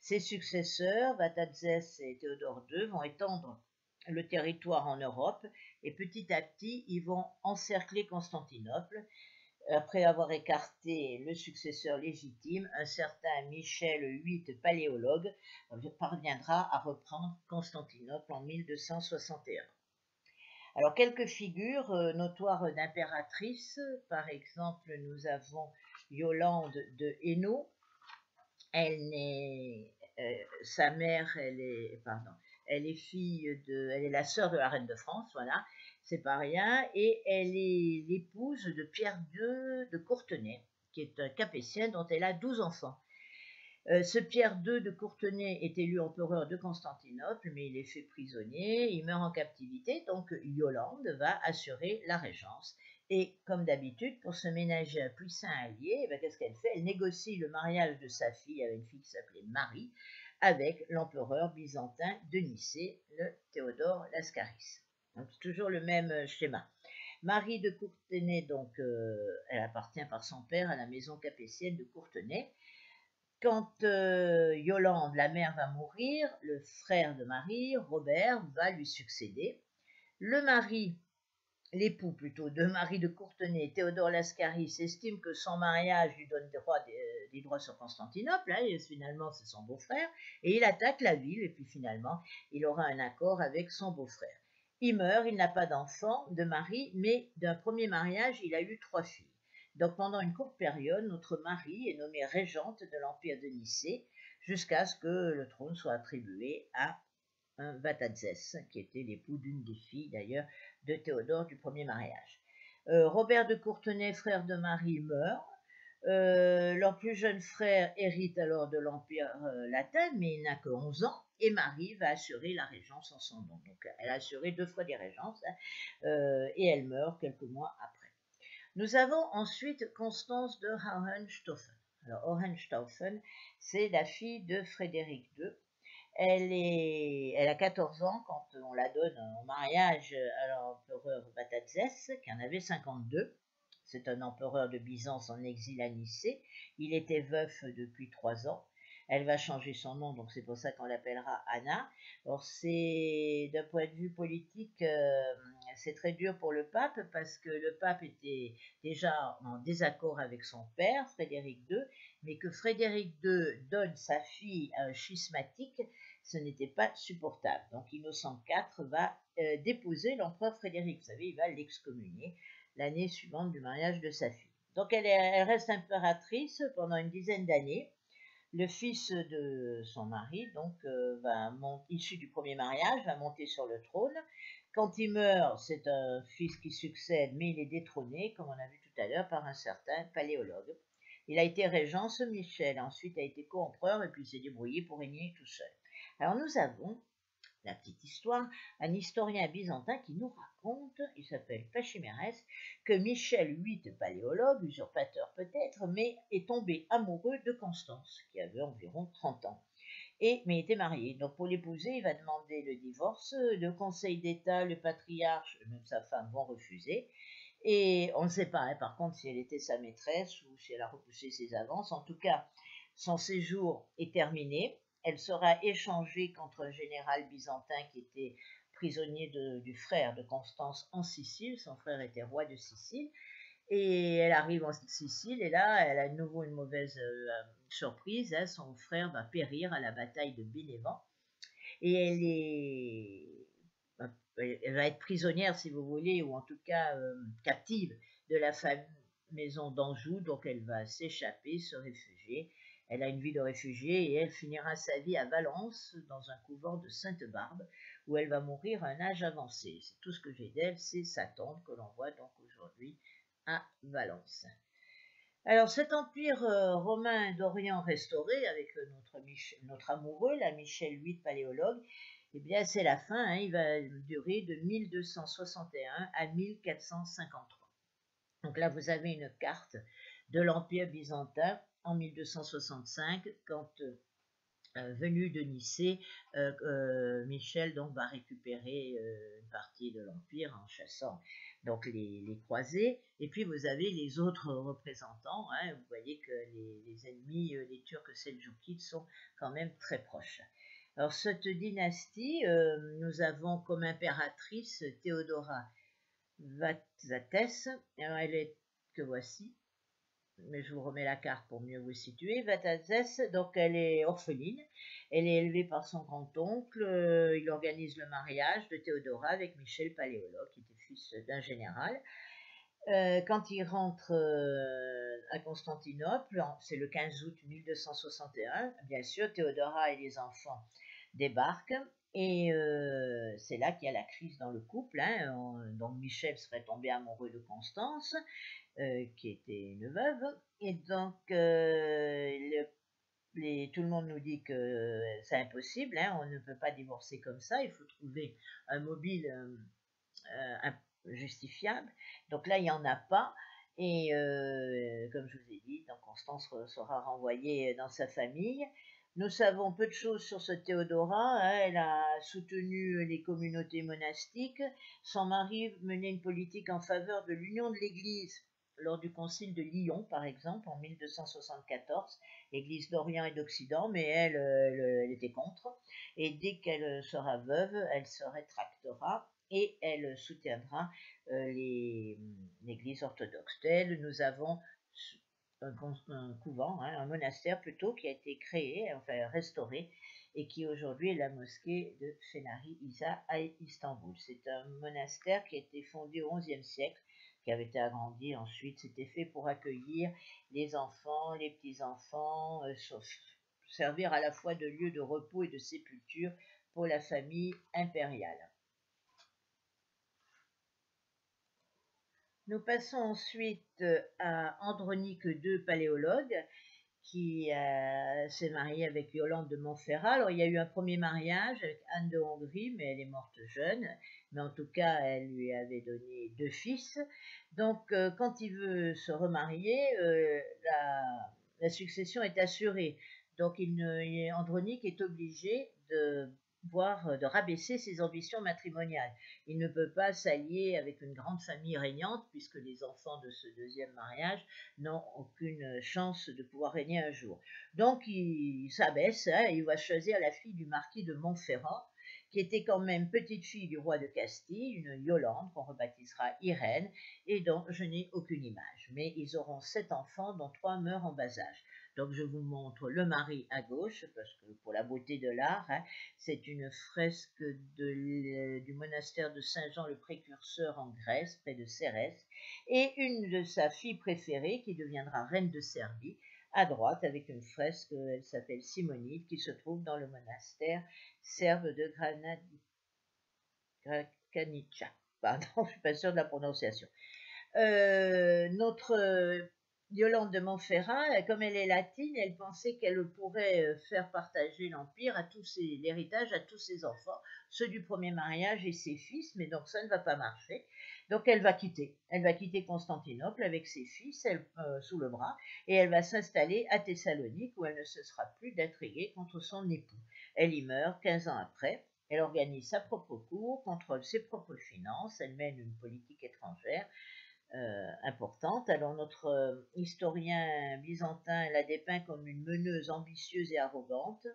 Ses successeurs, Vatatzès et Théodore II, vont étendre le territoire en Europe et petit à petit, ils vont encercler Constantinople. Après avoir écarté le successeur légitime, un certain Michel VIII, paléologue, parviendra à reprendre Constantinople en 1261. Alors, quelques figures notoires d'impératrices. Par exemple, nous avons Yolande de Hainaut. Sa mère, elle est la sœur de la reine de France, voilà, c'est pas rien, et elle est l'épouse de Pierre II de Courtenay, qui est un capétien dont elle a 12 enfants. Ce Pierre II de Courtenay est élu empereur de Constantinople, mais il est fait prisonnier, il meurt en captivité, donc Yolande va assurer la régence. Et comme d'habitude, pour se ménager un puissant allié, qu'est-ce qu'elle fait? Elle négocie le mariage de sa fille avec une fille qui s'appelait Marie, avec l'empereur byzantin de Nicée, le Théodore Lascaris. Donc c'est toujours le même schéma. Marie de Courtenay, donc, elle appartient par son père à la maison capétienne de Courtenay. Quand Yolande, la mère, va mourir, le frère de Marie, Robert, va lui succéder. Le mari, l'époux plutôt, de Marie de Courtenay, Théodore Lascaris, estime que son mariage lui donne des droits sur Constantinople, hein, et finalement c'est son beau-frère, et il attaque la ville, et puis finalement il aura un accord avec son beau-frère. Il meurt, il n'a pas d'enfant de Marie, mais d'un premier mariage, il a eu 3 filles. Donc pendant une courte période, notre Marie est nommée régente de l'Empire de Nicée, jusqu'à ce que le trône soit attribué à Vatatzès, qui était l'époux d'une des filles d'ailleurs de Théodore du premier mariage. Robert de Courtenay, frère de Marie, meurt. Leur plus jeune frère hérite alors de l'Empire latin, mais il n'a que 11 ans, et Marie va assurer la régence en son nom. Donc elle a assuré 2 fois des régences, et elle meurt quelques mois après. Nous avons ensuite Constance de Hohenstaufen. Alors Hohenstaufen, c'est la fille de Frédéric II. Elle a 14 ans quand on la donne en mariage à l'empereur Vatatzès, qui en avait 52. C'est un empereur de Byzance en exil à Nicée. Il était veuf depuis 3 ans. Elle va changer son nom, donc c'est pour ça qu'on l'appellera Anna. Alors c'est, d'un point de vue politique, c'est très dur pour le pape, parce que le pape était déjà en désaccord avec son père, Frédéric II, mais que Frédéric II donne sa fille à un schismatique, ce n'était pas supportable. Donc Innocent IV va déposer l'empereur Frédéric. Vous savez, il va l'excommunier l'année suivante du mariage de sa fille. Donc elle reste impératrice pendant une dizaine d'années. Le fils de son mari, donc issu du premier mariage, va monter sur le trône. Quand il meurt, c'est un fils qui succède, mais il est détrôné, comme on a vu tout à l'heure, par un certain paléologue. Il a été régent, ce Michel, ensuite a été co-empereur, et puis s'est débrouillé pour régner tout seul. Alors nous avons, la petite histoire, un historien byzantin qui nous raconte, il s'appelle Pachymérès, que Michel VIII, paléologue, usurpateur peut-être, mais est tombé amoureux de Constance, qui avait environ 30 ans, mais était marié. Donc pour l'épouser, il va demander le divorce. Le Conseil d'État, le patriarche, même sa femme, vont refuser. Et on ne sait pas, hein, par contre, si elle était sa maîtresse ou si elle a repoussé ses avances. En tout cas, Son séjour est terminé. Elle sera échangée contre un général byzantin qui était prisonnier du frère de Constance en Sicile. Son frère était roi de Sicile. Et elle arrive en Sicile et là, elle a de nouveau une mauvaise surprise. Hein, son frère va périr à la bataille de Bénévent. Et elle va être prisonnière, si vous voulez, ou en tout cas captive de la maison d'Anjou. Donc elle va s'échapper, se réfugier. Elle a une vie de réfugiée et elle finira sa vie à Valence, dans un couvent de Sainte-Barbe, où elle va mourir à un âge avancé. C'est tout ce que j'ai d'elle, c'est sa tombe que l'on voit donc aujourd'hui à Valence. Alors cet empire romain d'Orient restauré avec notre amoureux, la Michel VIII paléologue, eh bien c'est la fin, hein, il va durer de 1261 à 1453. Donc là vous avez une carte de l'empire byzantin en 1265 quand venu de Nicée, Michel donc va récupérer une partie de l'empire en chassant donc les croisés. Et puis vous avez les autres représentants. Hein, vous voyez que les ennemis, les Turcs seldjoukides, sont quand même très proches. Alors cette dynastie, nous avons comme impératrice Théodora Vatatzès. Alors elle est que voici. Mais je vous remets la carte pour mieux vous situer. Vatatzès, donc elle est orpheline, elle est élevée par son grand-oncle, il organise le mariage de Théodora avec Michel Paléologue, qui était fils d'un général. Quand il rentre à Constantinople, c'est le 15 août 1261, bien sûr, Théodora et les enfants débarquent, et c'est là qu'il y a la crise dans le couple. Hein, donc Michel serait tombé amoureux de Constance, qui était une veuve, et donc tout le monde nous dit que c'est impossible, hein, on ne peut pas divorcer comme ça, il faut trouver un mobile justifiable. Donc là, il n'y en a pas, et comme je vous ai dit, donc Constance sera renvoyée dans sa famille. Nous savons peu de choses sur ce Théodora. Hein, elle a soutenu les communautés monastiques. Son mari menait une politique en faveur de l'union de l'Église lors du concile de Lyon, par exemple, en 1274, l'Église d'Orient et d'Occident, mais elle était contre. Et dès qu'elle sera veuve, elle se rétractera et elle soutiendra l'Église orthodoxe. Tel, nous avons un couvent, hein, un monastère plutôt, qui a été créé, enfin restauré, et qui aujourd'hui est la mosquée de Fenari Isa à Istanbul. C'est un monastère qui a été fondé au XIe siècle, qui avait été agrandi ensuite. C'était fait pour accueillir les enfants, les petits-enfants, servir à la fois de lieu de repos et de sépulture pour la famille impériale. Nous passons ensuite à Andronique II, paléologue, qui s'est marié avec Yolande de Montferrat. Alors, il y a eu un premier mariage avec Anne de Hongrie, mais elle est morte jeune. Mais en tout cas, elle lui avait donné 2 fils. Donc, quand il veut se remarier, la succession est assurée. Donc, Andronique est obligé de rabaisser ses ambitions matrimoniales. Il ne peut pas s'allier avec une grande famille régnante, puisque les enfants de ce deuxième mariage n'ont aucune chance de pouvoir régner un jour. Donc il s'abaisse, hein, il va choisir la fille du marquis de Montferrand, qui était quand même petite fille du roi de Castille, une Yolande qu'on rebaptisera Irène, et dont je n'ai aucune image. Mais ils auront 7 enfants, dont 3 meurent en bas âge. Donc je vous montre le mari à gauche, parce que pour la beauté de l'art, hein, c'est une fresque du monastère de Saint-Jean le Précurseur en Grèce, près de Cérès, et une de sa fille préférée, qui deviendra reine de Serbie, à droite, avec une fresque, elle s'appelle Simonide, qui se trouve dans le monastère serbe de Gračanica. Pardon, je ne suis pas sûre de la prononciation. Notre Yolande de Montferrat, comme elle est latine, elle pensait qu'elle pourrait faire partager l'empire l'héritage à tous ses enfants, ceux du premier mariage et ses fils, mais donc ça ne va pas marcher. Donc elle va quitter Constantinople avec ses fils sous le bras, et elle va s'installer à Thessalonique, où elle ne cessera plus d'intriguer contre son époux. Elle y meurt 15 ans après. Elle organise sa propre cour, contrôle ses propres finances, elle mène une politique étrangère. importante. Alors notre historien byzantin la dépeint comme une meneuse ambitieuse et arrogante,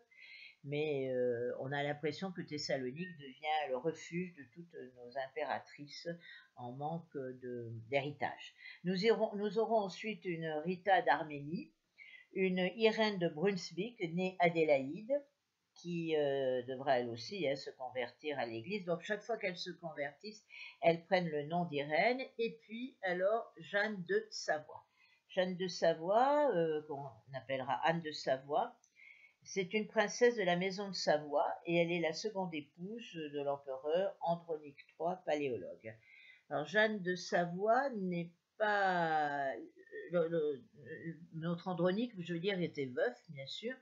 mais on a l'impression que Thessalonique devient le refuge de toutes nos impératrices en manque d'héritage. Nous aurons ensuite une Rita d'Arménie, une Irène de Brunswick, née Adélaïde, qui devra elle aussi se convertir à l'Église. Donc chaque fois qu'elles se convertissent, elles prennent le nom d'Irène. Et puis alors Jeanne de Savoie. Jeanne de Savoie, qu'on appellera Anne de Savoie, c'est une princesse de la maison de Savoie et elle est la seconde épouse de l'empereur Andronique III, paléologue. Alors Jeanne de Savoie n'est pas... notre Andronique, je veux dire, était veuf, bien sûr,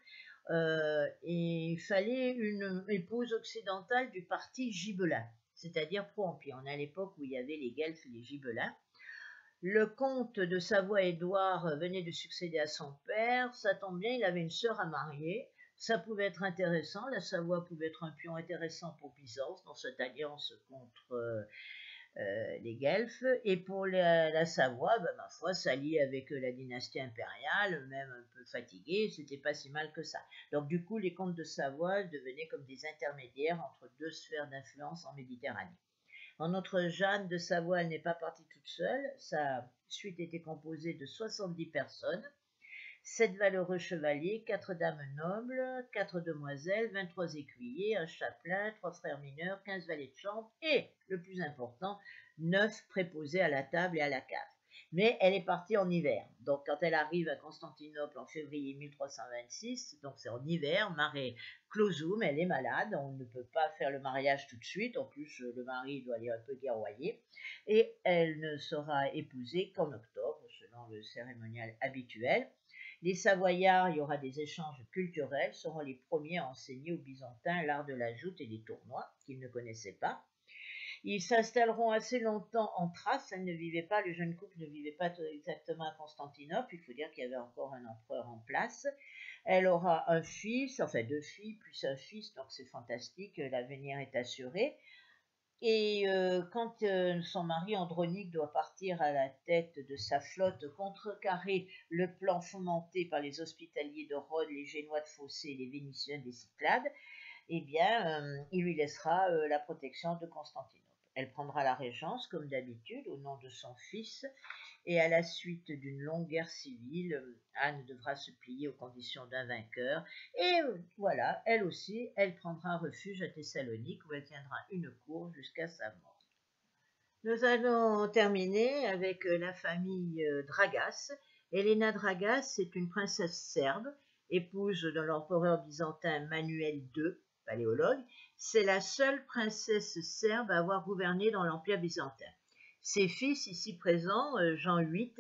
et il fallait une épouse occidentale du parti gibelin, c'est-à-dire pro-empire. On est à l'époque où il y avait les Guelfes et les Gibelins. Le comte de Savoie-Édouard venait de succéder à son père, ça tombe bien, il avait une sœur à marier, ça pouvait être intéressant, la Savoie pouvait être un pion intéressant pour Byzance dans cette alliance contre les Guelfes, et pour la Savoie, ma foi, s'allier avec la dynastie impériale, même un peu fatiguée, c'était pas si mal que ça. Donc du coup, les comtes de Savoie devenaient comme des intermédiaires entre deux sphères d'influence en Méditerranée. Notre Jeanne de Savoie, elle n'est pas partie toute seule, sa suite était composée de 70 personnes, 7 valeureux chevaliers, 4 dames nobles, 4 demoiselles, 23 écuyers, un chapelain, 3 frères mineurs, 15 valets de chambre et, le plus important, 9 préposés à la table et à la cave. Mais elle est partie en hiver. Donc quand elle arrive à Constantinople en février 1326, donc c'est en hiver, mare clausum, elle est malade, on ne peut pas faire le mariage tout de suite, en plus le mari doit aller un peu guerroyer, et elle ne sera épousée qu'en octobre, selon le cérémonial habituel. Les Savoyards, il y aura des échanges culturels, seront les premiers à enseigner aux Byzantins l'art de la joute et des tournois qu'ils ne connaissaient pas. Ils s'installeront assez longtemps en Thrace, le jeune couple ne vivait pas exactement à Constantinople, il faut dire qu'il y avait encore un empereur en place. Elle aura un fils, enfin 2 filles, plus un fils, donc c'est fantastique, l'avenir est assuré. Et quand son mari Andronique doit partir à la tête de sa flotte contrecarrer le plan fomenté par les hospitaliers de Rhodes, les Génois de Phocée et les Vénitiens des Cyclades, eh bien, il lui laissera la protection de Constantinople. Elle prendra la régence, comme d'habitude, au nom de son fils, et à la suite d'une longue guerre civile, Anne devra se plier aux conditions d'un vainqueur. Et voilà, elle aussi, elle prendra refuge à Thessalonique où elle tiendra une cour jusqu'à sa mort. Nous allons terminer avec la famille Dragas. Helena Dragas, c'est une princesse serbe, épouse de l'empereur byzantin Manuel II, paléologue. C'est la seule princesse serbe à avoir gouverné dans l'Empire byzantin. Ses fils ici présents, Jean VIII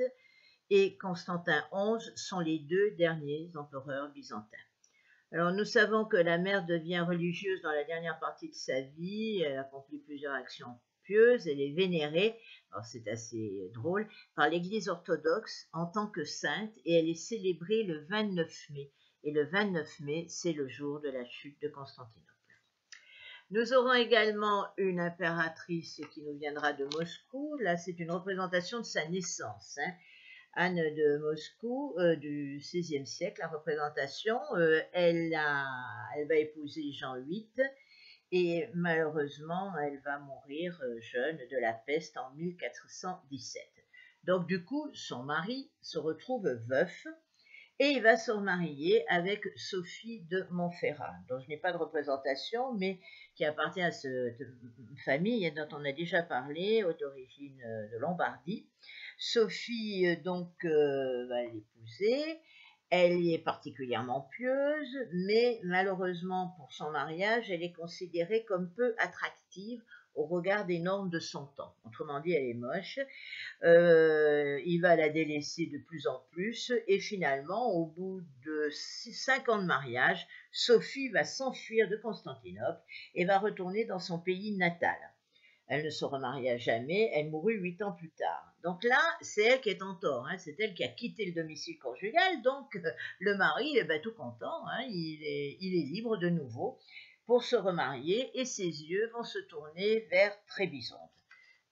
et Constantin XI, sont les 2 derniers empereurs byzantins. Alors nous savons que la mère devient religieuse dans la dernière partie de sa vie, elle accomplit plusieurs actions pieuses, elle est vénérée, alors c'est assez drôle, par l'Église orthodoxe en tant que sainte et elle est célébrée le 29 mai. Et le 29 mai, c'est le jour de la chute de Constantinople. Nous aurons également une impératrice qui nous viendra de Moscou. Là, c'est une représentation de sa naissance. Anne de Moscou du XVIe siècle, la représentation. Elle va épouser Jean VIII et malheureusement, elle va mourir jeune de la peste en 1417. Donc du coup, son mari se retrouve veuf. Et il va se remarier avec Sophie de Montferrat, dont je n'ai pas de représentation, mais qui appartient à cette famille dont on a déjà parlé, d'origine de Lombardie. Sophie, va l'épouser. Elle est particulièrement pieuse, mais malheureusement pour son mariage, elle est considérée comme peu attractive au regard des normes de son temps. Autrement dit, elle est moche. Il va la délaisser de plus en plus et finalement, au bout de 5 ans de mariage, Sophie va s'enfuir de Constantinople et va retourner dans son pays natal. Elle ne se remaria jamais, elle mourut 8 ans plus tard. Donc là, c'est elle qui est en tort, c'est elle qui a quitté le domicile conjugal, donc le mari est tout content, il est libre de nouveau pour se remarier et ses yeux vont se tourner vers Trébizonde.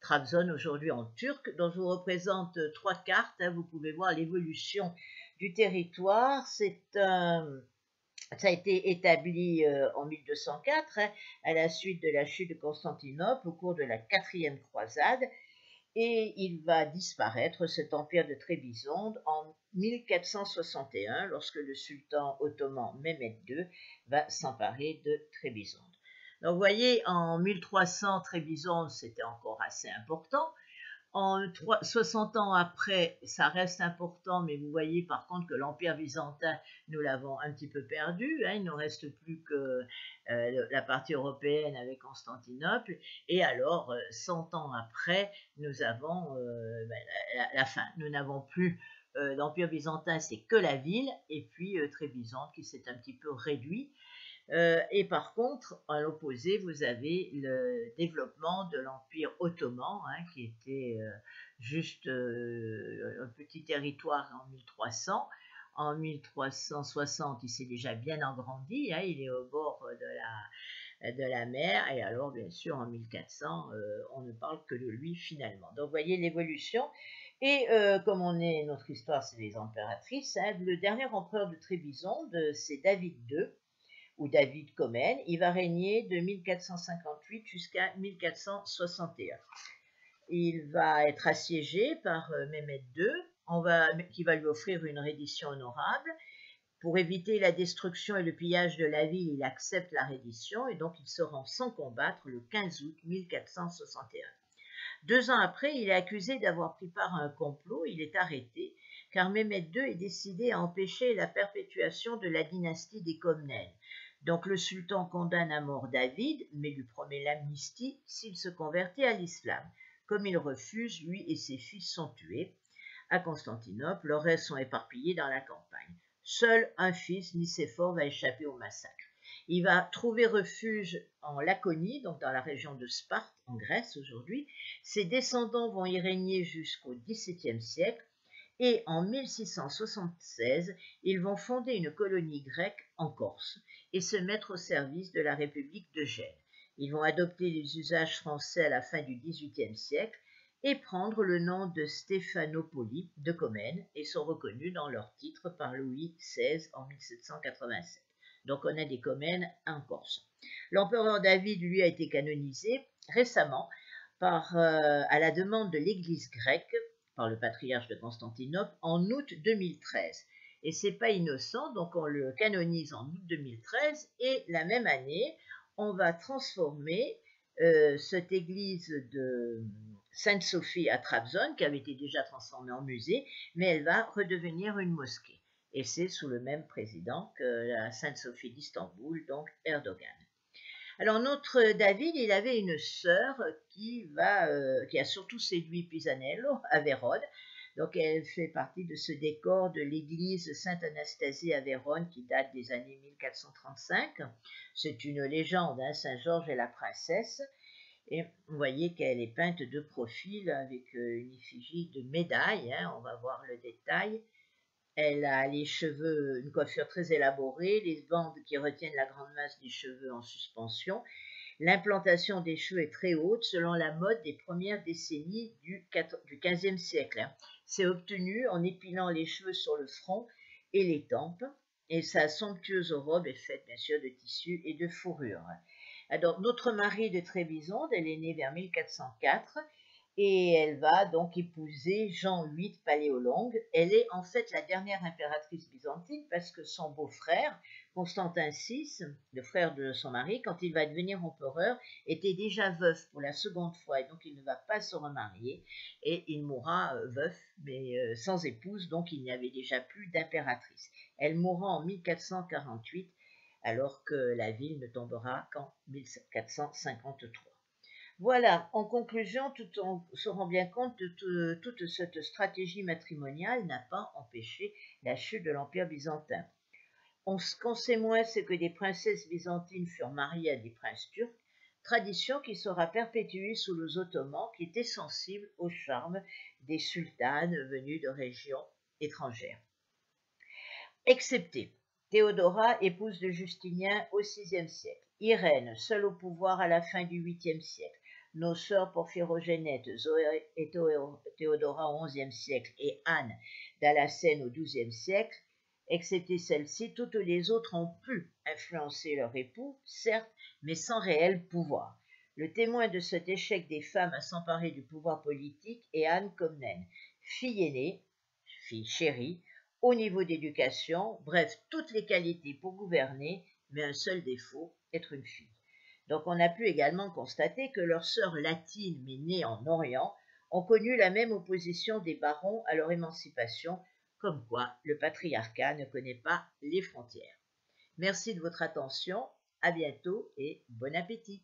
Trabzon aujourd'hui en turc, dont je vous représente 3 cartes. Vous pouvez voir l'évolution du territoire. Ça a été établi en 1204, à la suite de la chute de Constantinople au cours de la 4e croisade, et il va disparaître, cet empire de Trébizonde, en 1461, lorsque le sultan ottoman Mehmed II va s'emparer de Trébizonde. Donc vous voyez, en 1300, Trébizonde, c'était encore assez important. En 60 ans après, ça reste important, mais vous voyez par contre que l'Empire byzantin, nous l'avons un petit peu perdu. Il ne reste plus que la partie européenne avec Constantinople. Et alors, 100 ans après, nous avons la fin. Nous n'avons plus l'Empire byzantin, c'est que la ville, et puis Trébizonde qui s'est un petit peu réduit. Et par contre, à l'opposé, vous avez le développement de l'Empire ottoman, qui était juste un petit territoire en 1300. En 1360, il s'est déjà bien agrandi, il est au bord de la mer, et alors bien sûr en 1400, on ne parle que de lui finalement. Donc vous voyez l'évolution. Et comme notre histoire, c'est les impératrices, le dernier empereur de Trébizonde, c'est David II, ou David Comnène. Il va régner de 1458 jusqu'à 1461. Il va être assiégé par Mehmed II, qui va lui offrir une reddition honorable. Pour éviter la destruction et le pillage de la ville, il accepte la reddition et donc il se rend sans combattre le 15 août 1461. 2 ans après, il est accusé d'avoir pris part à un complot. Il est arrêté car Mehmed II est décidé à empêcher la perpétuation de la dynastie des Comnènes. Donc le sultan condamne à mort David, mais lui promet l'amnistie s'il se convertit à l'islam. Comme il refuse, lui et ses fils sont tués à Constantinople, leurs restes sont éparpillés dans la campagne. Seul un fils, Nicéphore, va échapper au massacre. Il va trouver refuge en Laconie, donc dans la région de Sparte, en Grèce aujourd'hui. Ses descendants vont y régner jusqu'au XVIIe siècle. Et en 1676, ils vont fonder une colonie grecque en Corse et se mettre au service de la République de Gênes. Ils vont adopter les usages français à la fin du XVIIIe siècle et prendre le nom de Stéphanopoli de Comène et sont reconnus dans leur titre par Louis XVI en 1787. Donc on a des Comènes en Corse. L'empereur David, lui, a été canonisé récemment à la demande de l'Église grecque par le patriarche de Constantinople en août 2013. Et c'est pas innocent, donc on le canonise en août 2013 et la même année, on va transformer cette église de Sainte-Sophie à Trabzon, qui avait été déjà transformée en musée, mais elle va redevenir une mosquée. Et c'est sous le même président que la Sainte-Sophie d'Istanbul, donc Erdogan. Alors notre David, il avait une sœur qui a surtout séduit Pisanello à Vérone. Donc elle fait partie de ce décor de l'église Sainte-Anastasie à Vérone qui date des années 1435. C'est une légende, Saint-Georges et la princesse. Et vous voyez qu'elle est peinte de profil avec une effigie de médaille, on va voir le détail. Elle a les cheveux, une coiffure très élaborée, les bandes qui retiennent la grande masse des cheveux en suspension. L'implantation des cheveux est très haute selon la mode des premières décennies du XVe siècle. C'est obtenu en épilant les cheveux sur le front et les tempes, et sa somptueuse robe est faite bien sûr de tissu et de fourrure. Alors, notre Marie de Trébizonde, elle est née vers 1404, et elle va donc épouser Jean VIII Paléologue. Elle est en fait la dernière impératrice byzantine parce que son beau-frère, Constantin VI, le frère de son mari, quand il va devenir empereur, était déjà veuf pour la seconde fois et donc il ne va pas se remarier et il mourra veuf mais sans épouse, donc il n'y avait déjà plus d'impératrice. Elle mourra en 1448 alors que la ville ne tombera qu'en 1453. Voilà, en conclusion, on se rend bien compte que toute cette stratégie matrimoniale n'a pas empêché la chute de l'Empire byzantin. Ce qu'on sait moins, c'est que des princesses byzantines furent mariées à des princes turcs, tradition qui sera perpétuée sous les Ottomans qui étaient sensibles au charme des sultanes venues de régions étrangères. Excepté Théodora, épouse de Justinien au VIe siècle, Irène, seule au pouvoir à la fin du 8e siècle, nos sœurs Porphyrogénète, Zoé et Théodora au XIe siècle et Anne d'Alacène au XIIe siècle, excepté celle-ci, toutes les autres ont pu influencer leur époux, certes, mais sans réel pouvoir. Le témoin de cet échec des femmes à s'emparer du pouvoir politique est Anne Comnène, fille aînée, fille chérie, haut niveau d'éducation, bref, toutes les qualités pour gouverner, mais un seul défaut, être une fille. Donc on a pu également constater que leurs sœurs latines, mais nées en Orient, ont connu la même opposition des barons à leur émancipation, comme quoi le patriarcat ne connaît pas les frontières. Merci de votre attention, à bientôt et bon appétit.